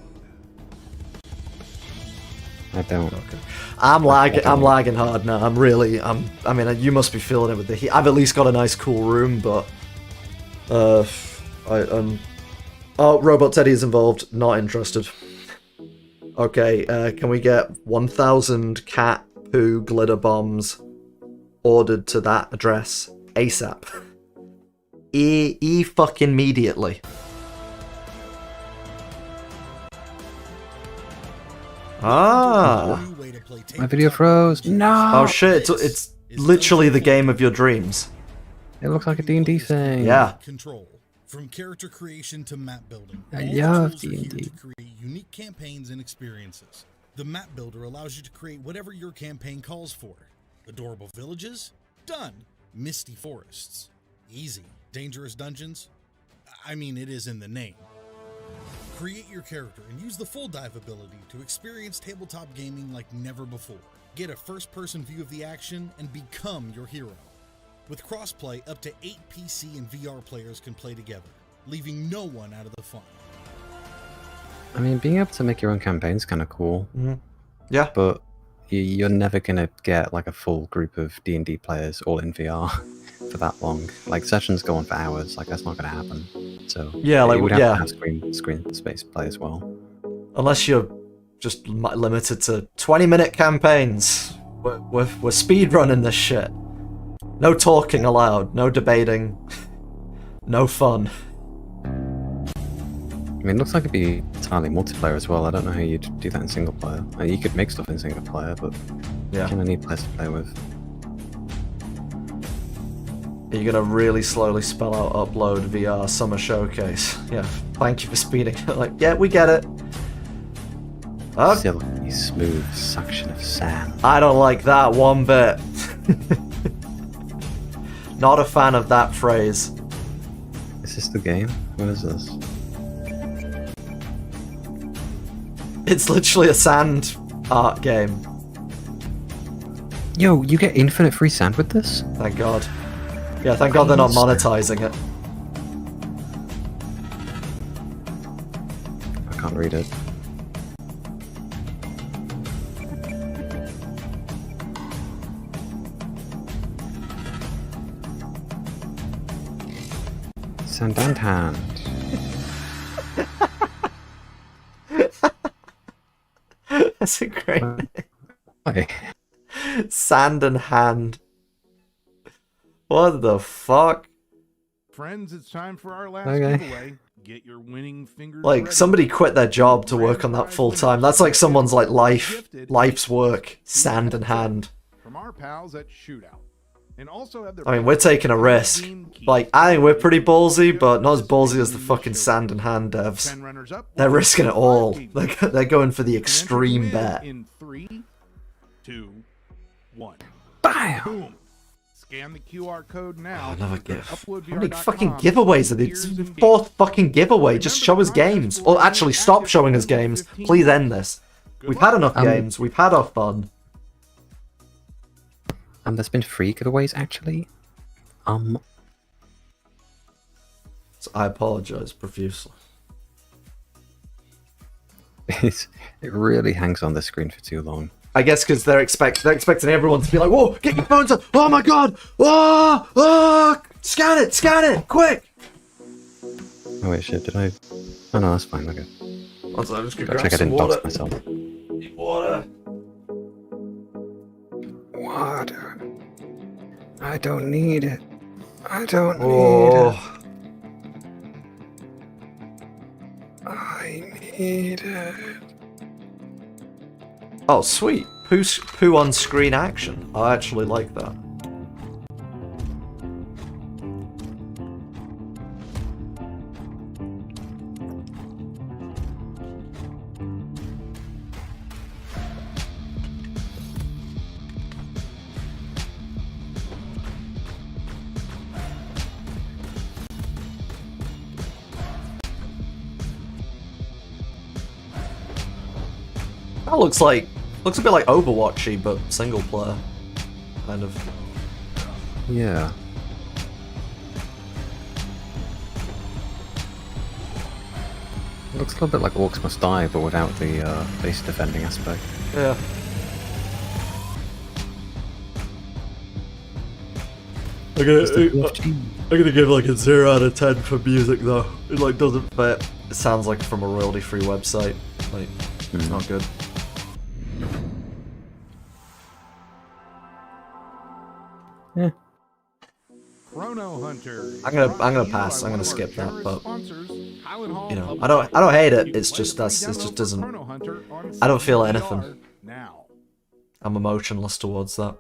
I don't. Okay. I'm lagging hard now. I mean, you must be feeling it with the heat. I've at least got a nice cool room, but oh, Robot Teddy is involved. Not interested. Okay, can we get 1,000 cat poo glitter bombs ordered to that address ASAP? Fucking immediately. Ah. My video froze. No. Oh shit! It's literally the game of your dreams. It looks like a D&D thing. Yeah. Control. From character creation to map building, I all love tools are here D&D. to create unique campaigns and experiences. The map builder allows you to create whatever your campaign calls for. Adorable villages? Done. Misty forests? Easy. Dangerous dungeons? I mean, it is in the name. Create your character and use the full dive ability to experience tabletop gaming like never before. Get a first-person view of the action and become your hero. With crossplay, up to 8 PC and VR players can play together, leaving no one out of the fun. I mean, being able to make your own campaign's kind of cool. Yeah. But you're never gonna get like a full group of D&D players all in VR for that long. Like sessions go on for hours. Like that's not gonna happen. So yeah, like you would have to have screen space play as well. Unless you're just limited to 20-minute campaigns. We're speedrunning this shit. No talking allowed. No debating. No fun. I mean, it looks like it'd be entirely multiplayer as well. I don't know how you'd do that in single player. I mean, you could make stuff in single player, but you kind of need players to play with. Are you gonna really slowly spell out upload VR summer showcase? Yeah, thank you for speeding it. Like, yeah, we get it. Silky, smooth suction of sand. I don't like that one bit. Not a fan of that phrase. Is this the game? What is this? It's literally a sand art game. Yo, you get infinite free sand with this? Thank God. Yeah, thank God they're not monetizing it. I can't read it. Sand and hand. That's a great name. Why? Sand and hand. What the fuck? Friends, it's time for our last Okay. giveaway. Get your winning fingers Like ready. somebody quit their job to work on that full time. That's like someone's like life's work. Sand and hand. From our pals at Shootout. And also have their I mean, we're taking a risk. Like, I think we're pretty ballsy, but not as ballsy as the fucking sand and hand devs. They're risking it all. They're going for the extreme bet. In 3, 2, 1. Bam! Boom. Scan the QR code now. Another gift. How many fucking giveaways are these? Fourth fucking giveaway. Just show us games. Or actually, stop showing us games. Please end this. We've had enough games. We've had our fun. There's been free giveaways actually. So I apologize profusely. It really hangs on the screen for too long. I guess because they're expecting everyone to be like, whoa, get your phones up! Oh my god! Oh, oh, scan it, quick! Oh wait, shit, did I? Oh no, that's fine, okay. Also, I'm just gonna Looks grab like I some didn't water. dox myself. Need water. Water. I don't need it. I don't Oh. need it. I need it. Oh, sweet. Poo on screen action. I actually like that. That looks a bit like Overwatchy, but single player, kind of. Yeah. Looks a little bit like Orcs Must Die, but without the base defending aspect. Yeah. I'm gonna give like a 0 out of 10 for music though. It like doesn't fit. It sounds like from a royalty-free website. Like, it's not good. Yeah. Chrono Hunter. I'm gonna pass. I'm gonna skip that, but you know, I don't hate it. It's just it just doesn't. I don't feel anything. I'm emotionless towards that.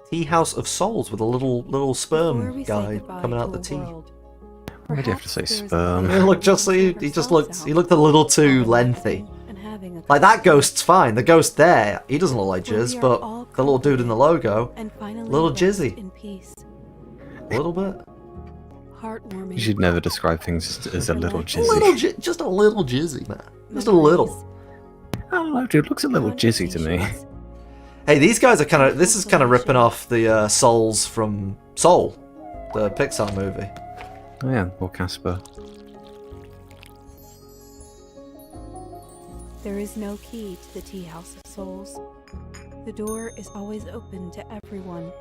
Tea House of Souls with a little sperm guy coming out the tea. Why do you have to say sperm? Yeah, look, he looked a little too lengthy. Like that ghost's fine. The ghost there, he doesn't look like jizz, but the little dude in the logo, little jizzy. A little bit. heartwarming. You should never describe things as a little jizzy. Just a little jizzy, man. Just a little. I don't know, dude. Looks a little jizzy to me. Hey, these guys are kind of. This is kind of ripping off the Souls from Soul, the Pixar movie. Oh yeah, or Casper. There is no key to the Tea House of Souls. The door is always open to everyone.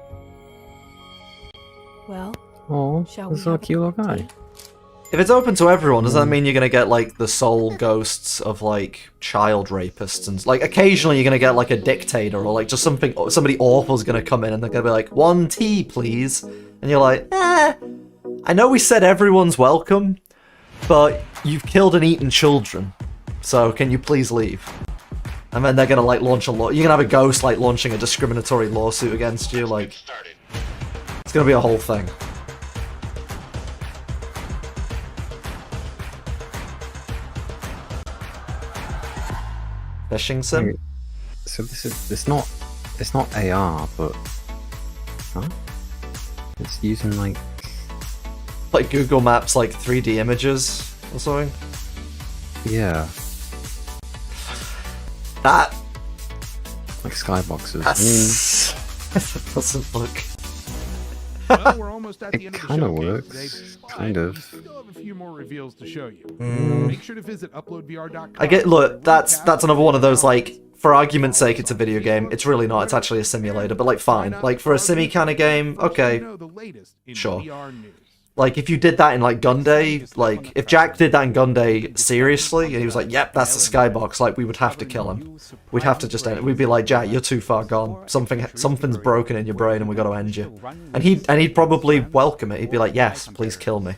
Well, Oh, shall that's we a have cute little guy. If it's open to everyone, does that mean you're gonna get like the soul ghosts of like child rapists and like occasionally you're gonna get like a dictator or like just somebody awful's gonna come in and they're gonna be like 1 tea please, and you're like, I know we said everyone's welcome, but you've killed and eaten children, so can you please leave? And then they're gonna like launch a law. You're gonna have a ghost like launching a discriminatory lawsuit against you. Like, it's gonna be a whole thing. Fishing sim? So this is it's not AR, but it's using like Google Maps, like 3D images or something. Yeah, that like skyboxes. That doesn't look. Well, we're almost at the end of the kind of showcase works, today, but kind of. we still have a few more reveals to show you. Mm. Make sure to visit uploadvr.com. I get. Look, that's another one of those like. For argument's sake, it's a video game. It's really not. It's actually a simulator. But like, fine. Like for a simmy kind of game, okay, sure. Like if you did that in like Gunday, like if Jack did that in Gunday seriously, and he was like, "Yep, that's the skybox," like we would have to kill him. We'd have to just end it. We'd be like, "Jack, you're too far gone. Something's broken in your brain, and we got to end you." And he'd probably welcome it. He'd be like, "Yes, please kill me."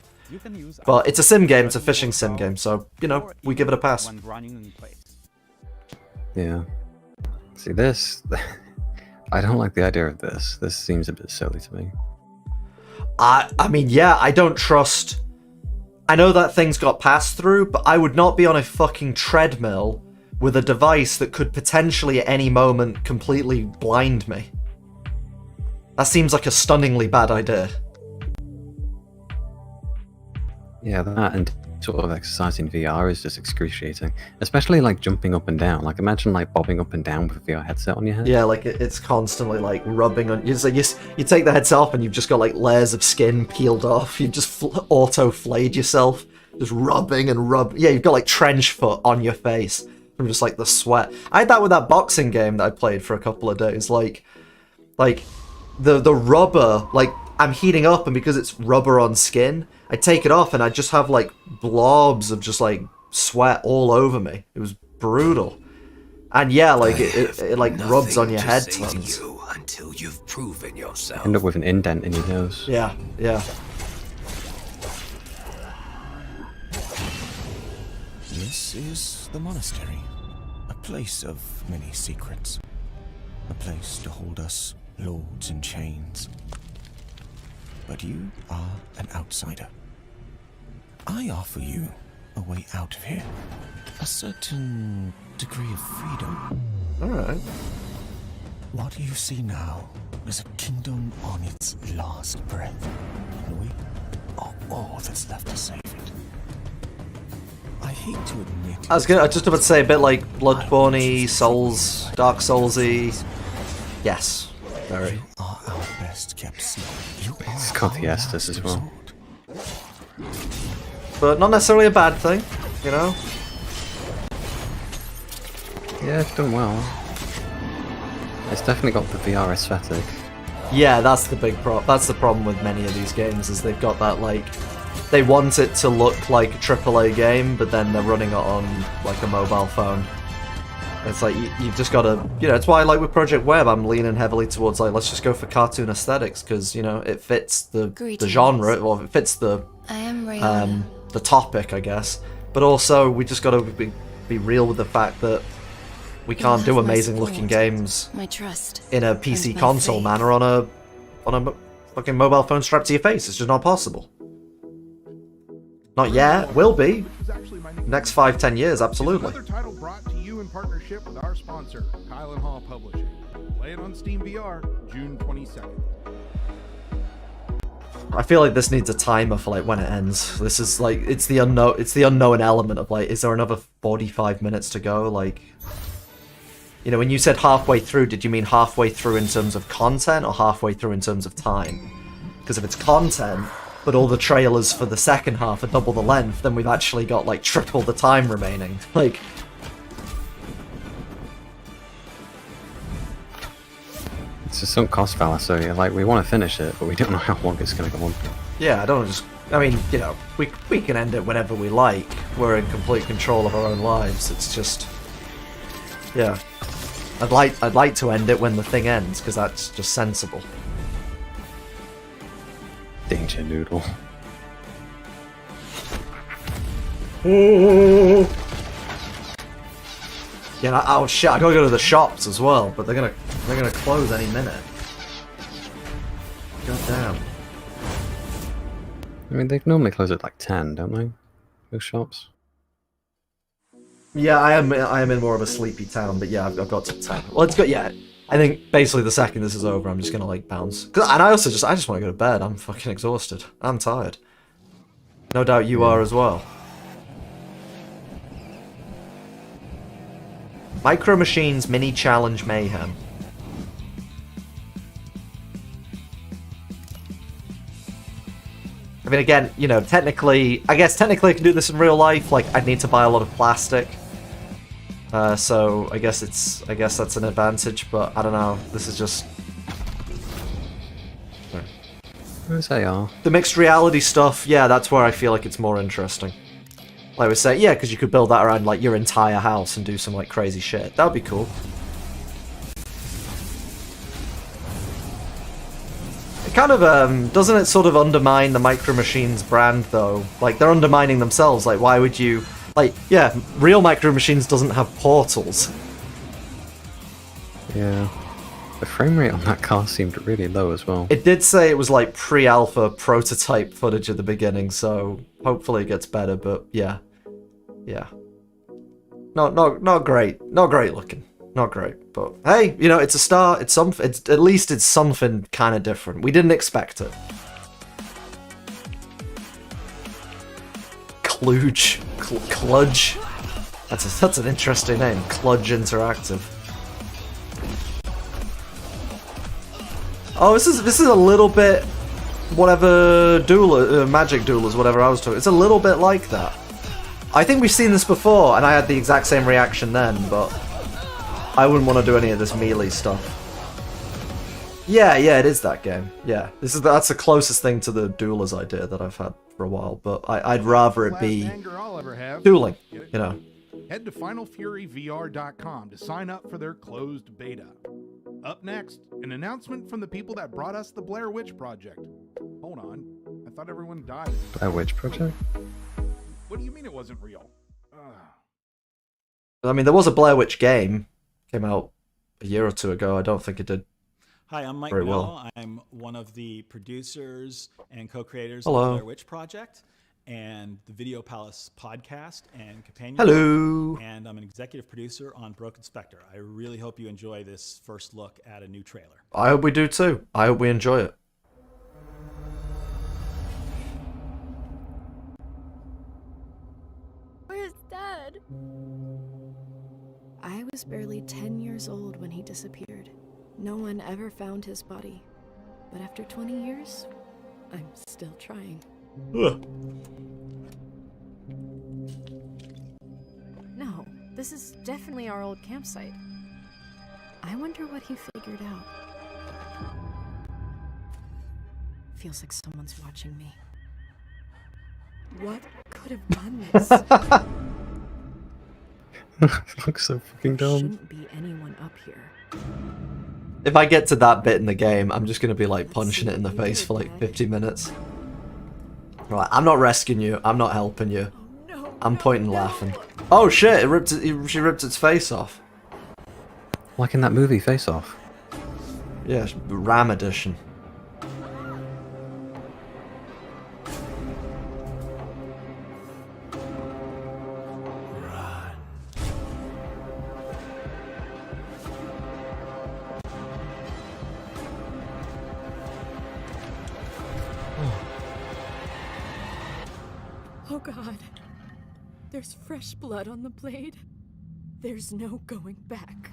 But it's a sim game. It's a fishing sim game, so you know we give it a pass. Yeah. See this? I don't like the idea of this. This seems a bit silly to me. I mean, yeah, I don't trust. I know that thing's got passed through, but I would not be on a fucking treadmill with a device that could potentially at any moment completely blind me. That seems like a stunningly bad idea. Yeah, that and sort of exercising VR is just excruciating. Especially like jumping up and down. Like imagine like bobbing up and down with a VR headset on your head. Yeah, like it's constantly like rubbing on. You take the headset off and you've just got like layers of skin peeled off. You've just auto-flayed yourself, just rubbing and rub. Yeah, you've got like trench foot on your face from just like the sweat. I had that with that boxing game that I played for a couple of days. Like the rubber, like I'm heating up, and because it's rubber on skin, I take it off and I just have like blobs of just like sweat all over me. It was brutal. And yeah, like it like rubs on your head tons. Until you've proven yourself. End up with an indent in your nose. Yeah, yeah. This is the monastery. A place of many secrets. A place to hold us lords in chains. But you are an outsider. I offer you a way out of here. A certain degree of freedom. Alright. What you see now is a kingdom on its last breath. And we are all that's left to save it. I hate to admit... I was just about to say a bit like Bloodborne-y, Souls, Dark Souls-y. Yes, very. You are our best kept secret. You are It's got the Estus as well. But not necessarily a bad thing, you know? Yeah, it's done well. It's definitely got the VR aesthetic. Yeah, that's the big problem. That's the problem with many of these games, is they've got that, like... They want it to look like a AAA game, but then they're running it on, like, a mobile phone. It's like, you've just got to... You know, it's why, like, with Project Web, I'm leaning heavily towards, like, let's just go for cartoon aesthetics, because, you know, it fits the genre, or it fits the... I am the topic, I guess. But also, we just got to be real with the fact that we can't do amazing looking games my trust in a PC console manner on a fucking mobile phone strapped to your face. It's just not possible. Not yet. Will be. Next 5-10 years, absolutely. Another title brought to you in partnership with our sponsor, Kyle & Hall Publishing. Play it on Steam VR, June 22nd. I feel like this needs a timer for like when it ends. This is like it's the unknown element of like, is there another 45 minutes to go? Like, you know, when you said halfway through, did you mean halfway through in terms of content or halfway through in terms of time? Because if it's content, but all the trailers for the second half are double the length, then we've actually got like triple the time remaining. Like, it's just some cost fallacy. Like, we want to finish it, but we don't know how long it's going to go on for. yeah, I don't just. I mean, you know, we can end it whenever we like. We're in complete control of our own lives. It's just, yeah. I'd like to end it when the thing ends because that's just sensible. Danger noodle. Yeah, oh shit! I gotta go to the shops as well, but they're gonna close any minute. God damn. I mean, they normally close at like 10, don't they? Those shops. Yeah, I am in more of a sleepy town, but yeah, I've got to 10. Well, it's got yeah. I think basically the second this is over, I'm just gonna like bounce. And I just want to go to bed. I'm fucking exhausted. I'm tired. No doubt you are as well. Micro Machines Mini Challenge Mayhem. I mean, again, you know, I guess technically I can do this in real life. Like, I'd need to buy a lot of plastic. So I guess that's an advantage, but I don't know. This is just Where's AR? the mixed reality stuff. Yeah, that's where I feel like it's more interesting. Like we say, yeah, because you could build that around like your entire house and do some like crazy shit. That would be cool. It kind of doesn't it sort of undermine the Micro Machines brand though? Like they're undermining themselves. Like why would you? Like, yeah, real Micro Machines doesn't have portals. Yeah. The frame rate on that car seemed really low as well. It did say it was like pre-alpha prototype footage at the beginning, so hopefully it gets better, but yeah. Yeah. Not great. Not great looking. Not great. But hey, you know, it's a start. It's something. At least it's something kind of different. We didn't expect it. Kludge. That's an interesting name. Kludge Interactive. Oh, this is a little bit whatever Magic Duelers, whatever I was talking. It's a little bit like that. I think we've seen this before, and I had the exact same reaction then, but I wouldn't want to do any of this melee stuff. Yeah, it is that game. Yeah, that's the closest thing to the Duelers idea that I've had for a while, but I'd rather it be dueling, you know. Head to FinalFuryVR.com to sign up for their closed beta. Up next, an announcement from the people that brought us the Blair Witch Project. Hold on, I thought everyone died. Blair Witch Project? What do you mean it wasn't real? I mean, there was a Blair Witch game. Came out a year or two ago. I don't think it did. Hi, I'm Mike very Mello. well. I'm one of the producers and co-creators Hello. of the Blair Witch Project and the Video Palace podcast and companion. Hello. And I'm an executive producer on Broken Spectre. I really hope you enjoy this first look at a new trailer. I hope we do too. I hope we enjoy it. Where's Dad? I was barely 10 years old when he disappeared. No one ever found his body. But after 20 years, I'm still trying. No, this is definitely our old campsite. I wonder what he figured out. Feels like someone's watching me. What could have done this? It looks so fucking dumb. Shouldn't be anyone up here. If I get to that bit in the game, I'm just gonna be like punching it in the face for like 50 minutes. Right, I'm not rescuing you. I'm not helping you. I'm pointing, laughing. Oh shit! She ripped its face off. Like in that movie, Face Off. Yeah, Ram edition. Oh God. There's fresh blood on the blade. There's no going back.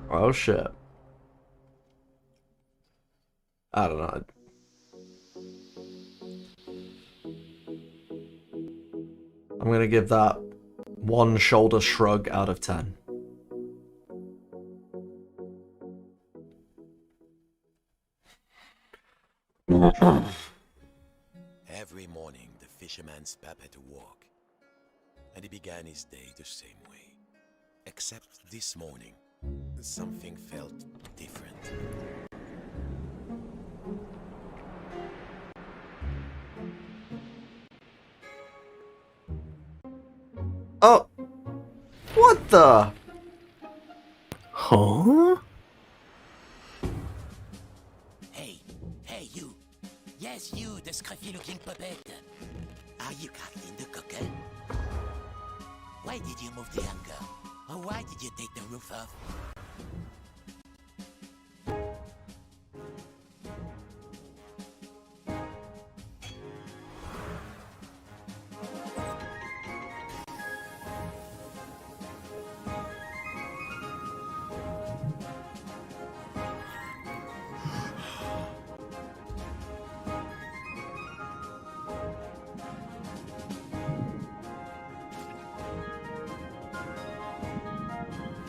Oh shit. I don't know. I'm gonna give that one shoulder shrug out of 10. Every morning, the fisherman's pap had to walk, and he began his day the same way. Except this morning, something felt different. Oh! What the? Huh? Hey, you! Yes, you, the scruffy-looking puppet! Are you cracking the cooker? Why did you move the anchor? Or why did you take the roof off?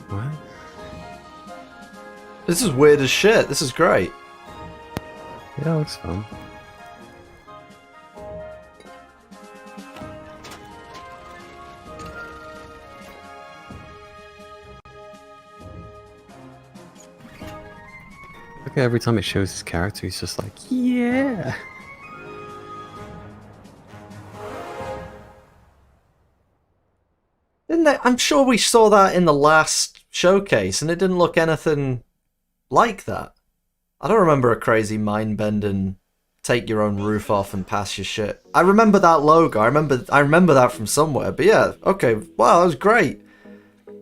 What? This is weird as shit. This is great. Yeah, it looks fun. Look at every time it shows his character, he's just like, yeah. Didn't they? I'm sure we saw that in the last showcase, and it didn't look anything like that. I don't remember a crazy mind-bending, take your own roof off and pass your shit. I remember that logo. I remember that from somewhere. But yeah, okay. Wow, that was great.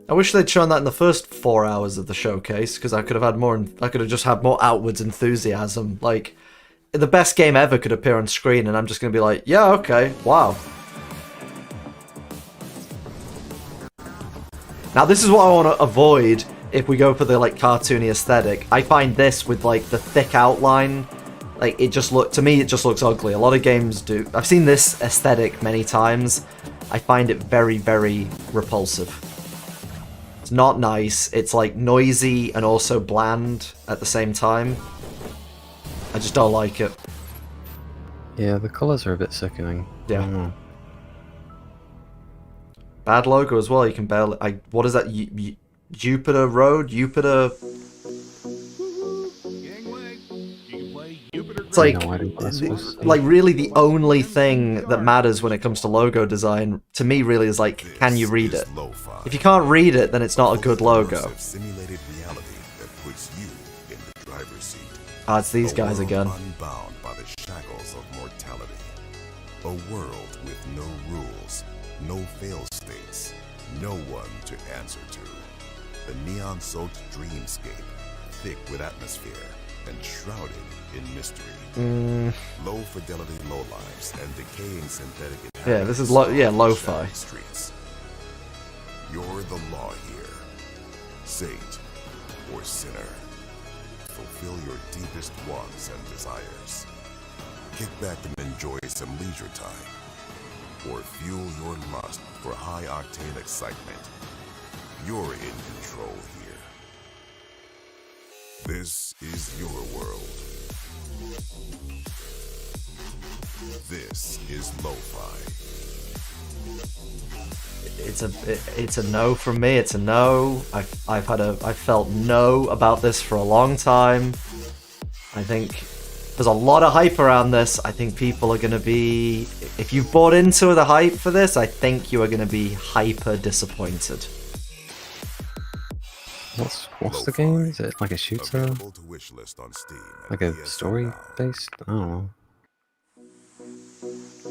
I wish they'd shown that in the first 4 hours of the showcase, because I could have had more. I could have just had more outwards enthusiasm. Like, the best game ever could appear on screen, and I'm just gonna be like, yeah, okay, wow. Now this is what I want to avoid if we go for the like cartoony aesthetic. I find this with like the thick outline, like it just to me it just looks ugly. A lot of games do. I've seen this aesthetic many times. I find it very, very repulsive. It's not nice. It's like noisy and also bland at the same time. I just don't like it. Yeah, the colours are a bit sickening. Yeah. Bad logo as well. You can barely. What is that? Jupiter Road? Jupiter. It's like, like really the only thing that matters when it comes to logo design to me really is like, can you read it? If you can't read it, then it's not a good logo. Ah, it's these guys again. Unbound by the shackles of mortality. A world with no rules, no fail states, no one to answer to. A neon-soaked dreamscape, thick with atmosphere and shrouded in mystery. Low-fidelity lowlives and decaying synthetic. Yeah, this is lo-fi. Streets. You're the law here, saint or sinner. Fulfill your deepest wants and desires. Kick back and enjoy some leisure time. Or fuel your lust for high-octane excitement. You're in control here. This is your world. This is lo-fi. It's a no from me. It's a no. I've felt no about this for a long time. I think there's a lot of hype around this. I think people are gonna be, if you've bought into the hype for this, I think you are gonna be hyper disappointed. What's the game? Is it like a shooter? Like a story based? I don't know.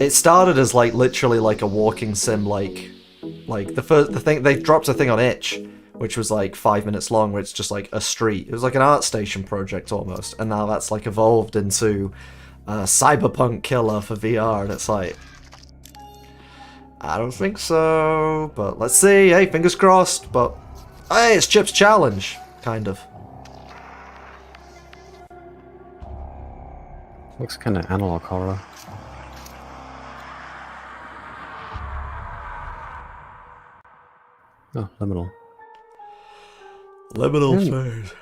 It started as like literally like a walking sim, like the thing they dropped a thing on Itch, which was like 5 minutes long, where it's just like a street. It was like an art station project almost, and now that's like evolved into a cyberpunk killer for VR, and it's like, I don't think so, but let's see. Hey, fingers crossed, but hey, it's Chip's challenge, kind of. Looks kind of analog horror. Oh, liminal. Liminal phase.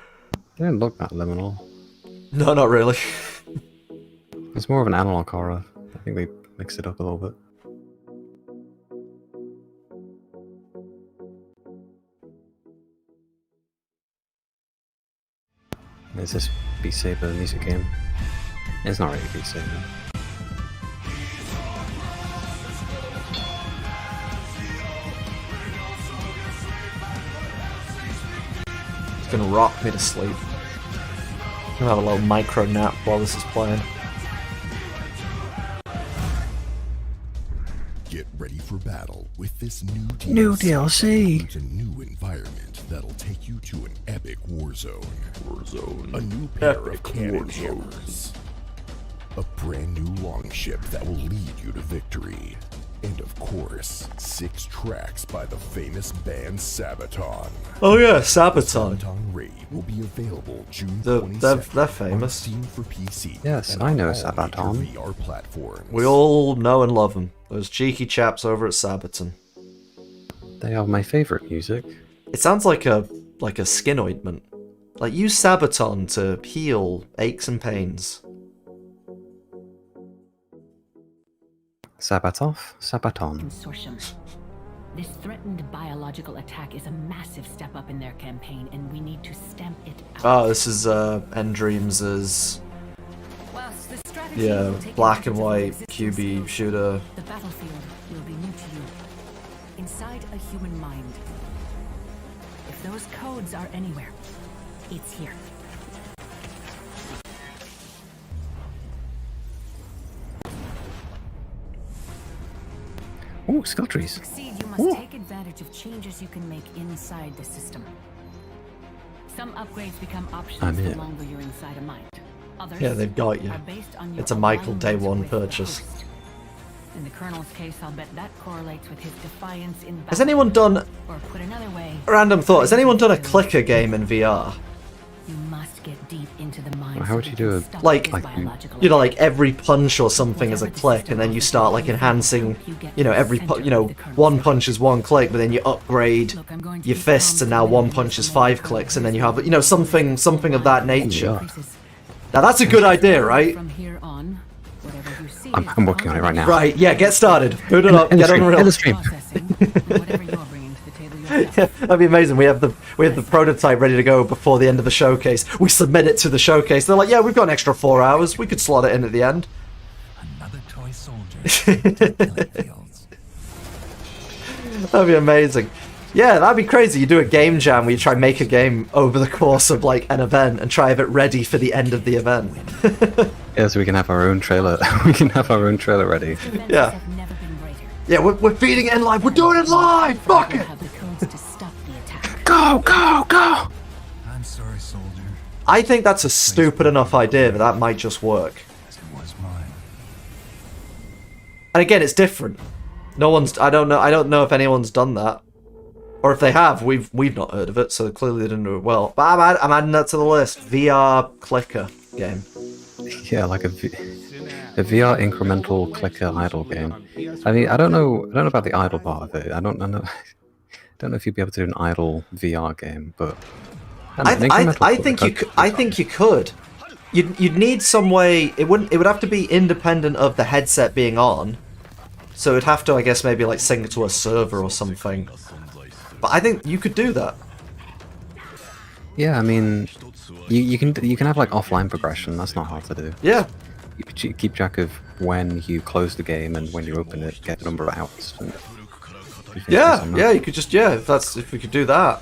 They didn't look that liminal. No, not really. It's more of an analog horror. I think they mixed it up a little bit. Is this Beat Saber music game? It's not really Beat Saber. It's gonna rock me to sleep. I'm gonna have a little micro nap while this is playing. Get ready for battle with this new DLC. New DLC. It's a new environment that'll take you to an epic war zone. A new pair of cannon hammers. A brand new longship that will lead you to victory. And of course, 6 tracks by the famous band Sabaton. Oh yeah, Sabaton. Sabaton Raid will be available June 22nd. They're famous. Steam for PC. Yes, and I know all Sabaton. major VR platforms. We all know and love them. Those cheeky chaps over at Sabaton. They are my favorite music. It sounds like a skin ointment. Like, use Sabaton to heal aches and pains. Sabatov? Sabaton. Consortium. This threatened biological attack is a massive step up in their campaign, and we need to stamp it out. Oh, this is Endreams' black and white QB shooter. The battlefield will be new to you. Inside a human mind. If those codes are anywhere, it's here. Ooh, skill trees. To succeed, you must take advantage of changes you can make inside the system. Some upgrades become options the longer you're inside a mind. Others Yeah, they've got you. are based on your It's a Michael alignment Day One with the purchase. host. In the Colonel's case, I'll bet that correlates with his defiance in battle. Has anyone done, Or put another way, random thought, has anyone done a clicker game in VR? you must get deep into the mind. How would you do it? Like, you know, like every punch or something is a click, and then you start like enhancing, you know, one punch is one click, but then you upgrade your fists, and now one punch is 5 clicks, and then you have, you know, something of that nature. Now that's a good idea, right? From here on, whatever you see I'm working on it right now. Right, yeah, get started. Boot it up, End the get stream, Unreal. end the stream. whatever you're bringing to the table yourself. Yeah, that'd be amazing. We have the prototype ready to go before the end of the showcase. We submit it to the showcase. They're like, yeah, we've got an extra 4 hours. We could slot it in at the end. Another toy soldier. That'd be amazing. Yeah, that'd be crazy. You do a game jam where you try and make a game over the course of like an event and try to have it ready for the end of the event. Yeah, so we can have our own trailer. We can have our own trailer ready. Yeah. Yeah, we're feeding it in live. We're doing it live. Fuck it. Go, go, go! I'm sorry, soldier. I think that's a stupid enough idea, but that might just work. It was mine. And again, it's different. No one's. I don't know if anyone's done that, or if they have, we've not heard of it. So clearly they didn't do it well. But I'm adding that to the list. VR clicker game. Yeah, like a VR incremental clicker idle game. I mean, I don't know about the idle part of it. I don't know if you'd be able to do an idle VR game, but I think you could. You'd need some way. It would have to be independent of the headset being on. So it'd have to, I guess, maybe like sync to a server or something. But I think you could do that. yeah, I mean, you can have like offline progression. That's not hard to do. Yeah. You could keep track of when you close the game and when you open it, get the number of outs. And Yeah, you could just if we could do that,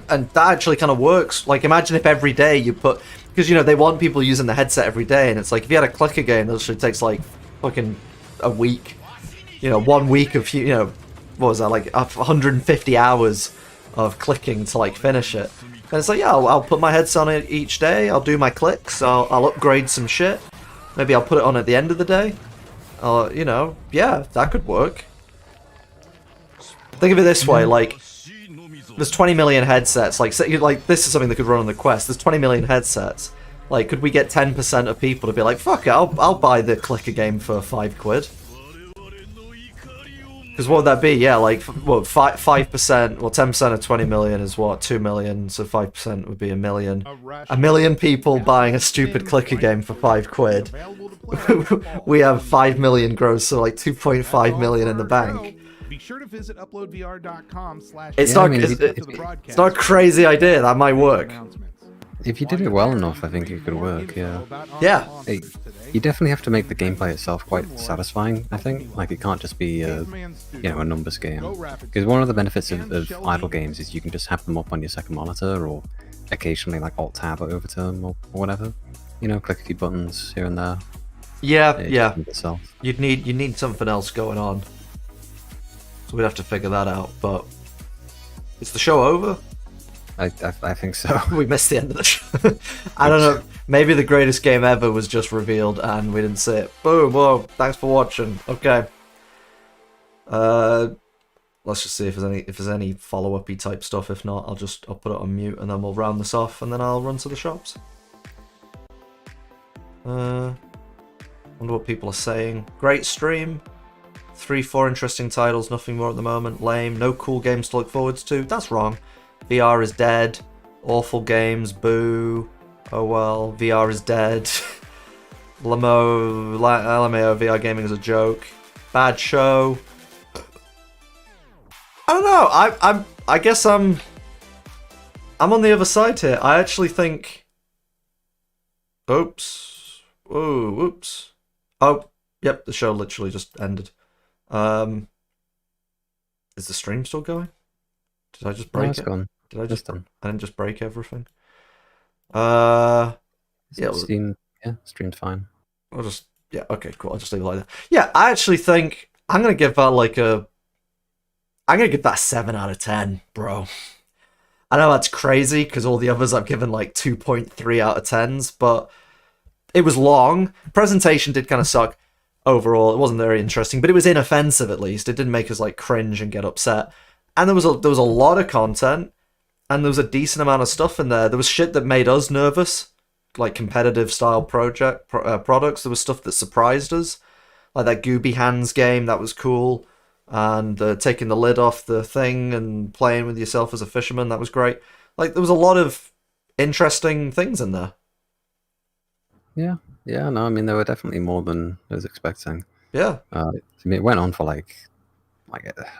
and that actually kind of works. Like, imagine if every day you put, because you know they want people using the headset every day, and it's like if you had a clicker game, that actually takes like fucking a week, you know, 1 week of what was that, like 150 hours of clicking to like finish it. And it's like, yeah, I'll put my headset on it each day. I'll do my clicks. I'll upgrade some shit. Maybe I'll put it on at the end of the day. You know, yeah, that could work. Think of it this way, like, there's 20 million headsets. Like, say, like this is something that could run on the Quest. There's 20 million headsets. Like, could we get 10% of people to be like, fuck it, I'll buy the clicker game for £5? Because what would that be? Yeah, like, what, 5%, well, 10% of 20 million is what, 2 million, so 5% would be a million. A million people buying a stupid clicker game for £5. We have 5 million gross, so like 2.5 million in the bank. Be sure to visit uploadvr.com/. It's not a crazy idea, that might work. If you did it well enough, I think it could work, yeah. Yeah. You definitely have to make the gameplay itself quite satisfying, I think. Like, it can't just be, a numbers game. Because one of the benefits of idle games is you can just have them up on your second monitor, or occasionally, like, Alt-Tab over to them, or whatever. You know, click a few buttons here and there. Yeah. You'd need something else going on. So we'd have to figure that out, but... Is the show over? I think so. We missed the end of the show. I don't know. Maybe the greatest game ever was just revealed and we didn't see it. Boom, whoa, thanks for watching. Okay. Let's just see if there's any follow-up-y type stuff. If not, I'll put it on mute and then we'll round this off and then I'll run to the shops. Wonder what people are saying. Great stream. 3-4 interesting titles, nothing more at the moment. Lame. No cool games to look forward to. That's wrong. VR is dead. Awful games. Boo. Oh well. VR is dead. LMAO VR gaming is a joke. Bad show. I don't know. I guess I'm on the other side here. I actually think. Oops. Whoa. Whoops. Oh. Yep. The show literally just ended. Is the stream still going? Did I just break it? Gone. Did I just? Done. I didn't just break everything. Streamed fine. Okay, cool. I'll just leave it like that. Yeah, I actually think I'm gonna give that I'm gonna give that 7 out of 10, bro. I know that's crazy because all the others I've given like 2.3 out of 10s, but it was long. Presentation did kind of suck overall. It wasn't very interesting, but it was inoffensive at least. It didn't make us like cringe and get upset. And there was a lot of content, and there was a decent amount of stuff in there. There was shit that made us nervous, like competitive style products. There was stuff that surprised us, like that Gooby Hands game. That was cool, and taking the lid off the thing and playing with yourself as a fisherman. That was great. Like there was a lot of interesting things in there. Yeah, no, I mean there were definitely more than I was expecting. Yeah, I mean, it went on for like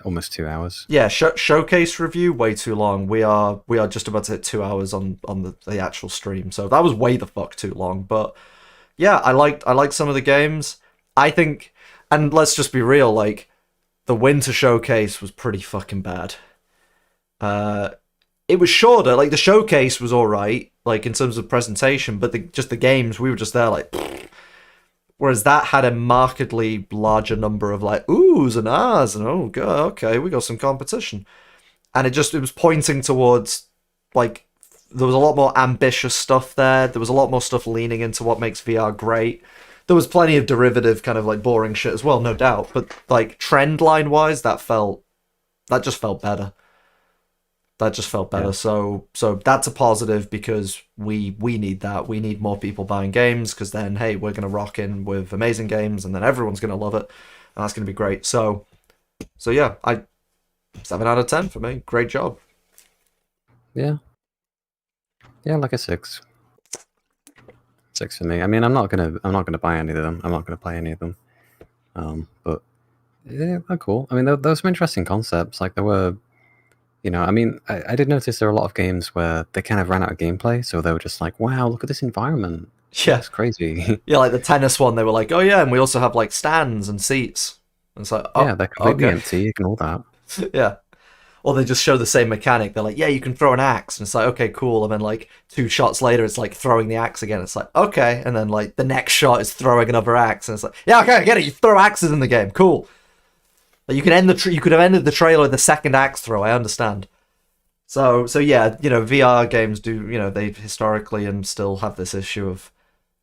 almost 2 hours. Yeah, showcase review way too long. We are just about to hit 2 hours on the actual stream, so that was way the fuck too long. But yeah, I liked some of the games. I think, and let's just be real, like the winter showcase was pretty fucking bad. It was shorter. Like the showcase was all right, like in terms of presentation, but the games, we were just there like. Whereas that had a markedly larger number of like oohs and ahs and oh god, okay, we got some competition, and it was pointing towards like there was a lot more ambitious stuff there. There was a lot more stuff leaning into what makes VR great. There was plenty of derivative kind of like boring shit as well, no doubt. But like trend line wise, that just felt better. Yeah. So that's a positive because we need that. We need more people buying games because then, hey, we're going to rock in with amazing games and then everyone's going to love it. And that's going to be great. So yeah, 7 out of 10 for me. Great job. Yeah, like a 6. 6 for me. I mean, I'm not gonna buy any of them. I'm not gonna play any of them. But yeah, they're cool. I mean, there were some interesting concepts. Like there were. I mean, I did notice there are a lot of games where they kind of ran out of gameplay, so they were just like, wow, look at this environment. Yeah. It's crazy. Yeah, like the tennis one, they were like, oh yeah, and we also have like stands and seats. And it's like, oh, yeah, they're completely empty, ignore that. Yeah. Or they just show the same mechanic. They're like, yeah, you can throw an axe. And it's like, okay, cool. And then like 2 shots later, it's like throwing the axe again. It's like, okay. And then like the next shot is throwing another axe. And it's like, yeah, okay, I get it. You throw axes in the game. Cool. Like you could have ended the trailer with the second axe throw. I understand. So yeah, VR games do, they historically and still have this issue of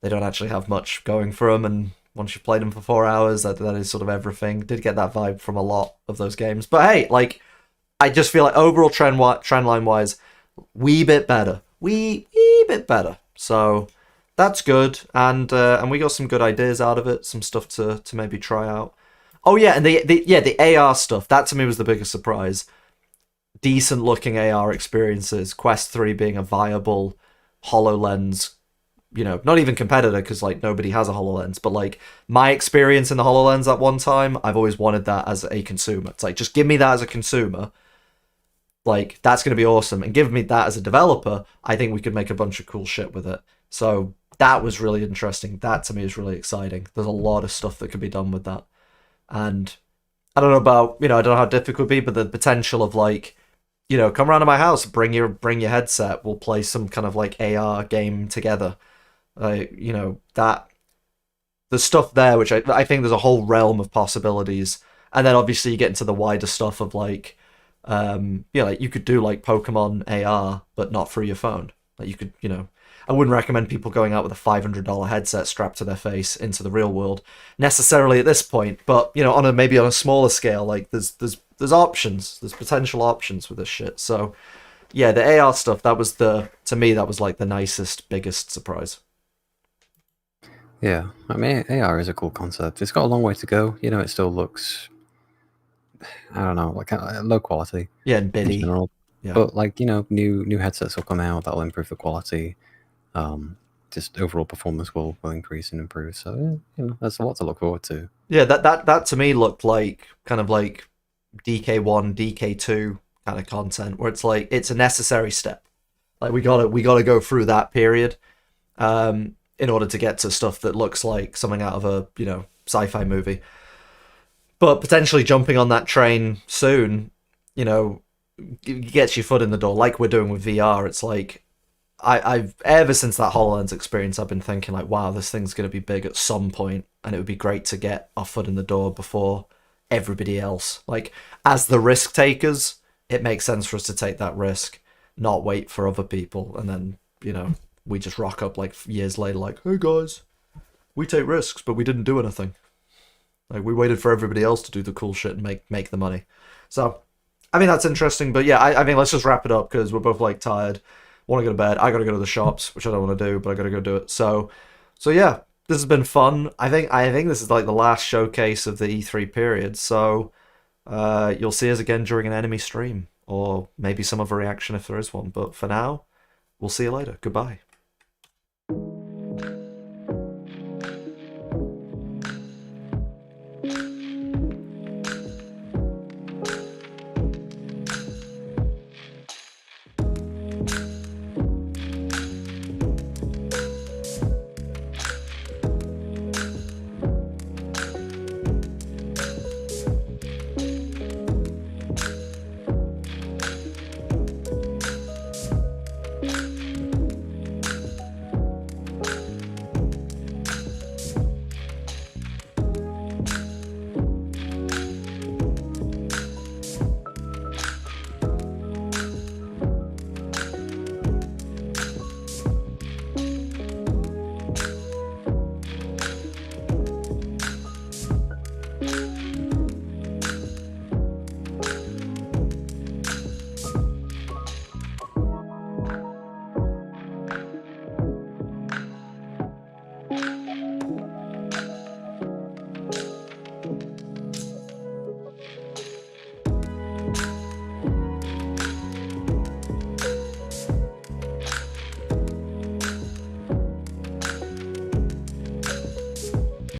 they don't actually have much going for them. And once you've played them for 4 hours, that is sort of everything. Did get that vibe from a lot of those games. But hey, like, I just feel like overall trend line wise, wee bit better, wee bit better. So that's good, and we got some good ideas out of it, some stuff to maybe try out. Oh yeah, and the AR stuff, that to me was the biggest surprise. Decent looking AR experiences, Quest 3 being a viable HoloLens, not even competitor, because like nobody has a HoloLens, but like my experience in the HoloLens at one time, I've always wanted that as a consumer. It's like, just give me that as a consumer, like that's going to be awesome, and give me that as a developer, I think we could make a bunch of cool shit with it. So that was really interesting. That to me is really exciting. There's a lot of stuff that could be done with that, and I don't know about, I don't know how difficult it would be, but the potential of like, come around to my house, bring your headset, we'll play some kind of like AR game together. That the stuff there, which I think there's a whole realm of possibilities, and then obviously you get into the wider stuff of like, like you could do like Pokemon AR, but not through your phone. Like you could, I wouldn't recommend people going out with a $500 headset strapped to their face into the real world necessarily at this point, but maybe on a smaller scale, like there's options, there's potential options with this shit. So yeah, the AR stuff, to me that was like the nicest, biggest surprise. Yeah, I mean, AR is a cool concept. It's got a long way to go. It still looks, I don't know, like low quality. Yeah, and bitty. In general. Yeah. But like, new headsets will come out that'll improve the quality. Just overall performance will increase and improve. So there's a lot to look forward to. Yeah, that to me looked like kind of like DK1, DK2 kind of content, where it's like it's a necessary step. Like we gotta go through that period, in order to get to stuff that looks like something out of a sci-fi movie. But potentially jumping on that train soon, gets your foot in the door, like we're doing with VR. It's like I've ever since that HoloLens experience, I've been thinking like, wow, this thing's going to be big at some point, and it would be great to get our foot in the door before everybody else. Like, as the risk takers, it makes sense for us to take that risk, not wait for other people, and then we just rock up like years later, like, hey guys, we take risks, but we didn't do anything. Like, we waited for everybody else to do the cool shit and make the money. So, I mean, that's interesting, but yeah, I mean, let's just wrap it up, because we're both like tired. Want to go to bed. I gotta go to the shops, which I don't want to do, but I gotta go do it. So yeah, this has been fun. I think this is like the last showcase of the E3 period. So you'll see us again during an enemy stream, or maybe some other reaction if there is one. But for now, we'll see you later. Goodbye.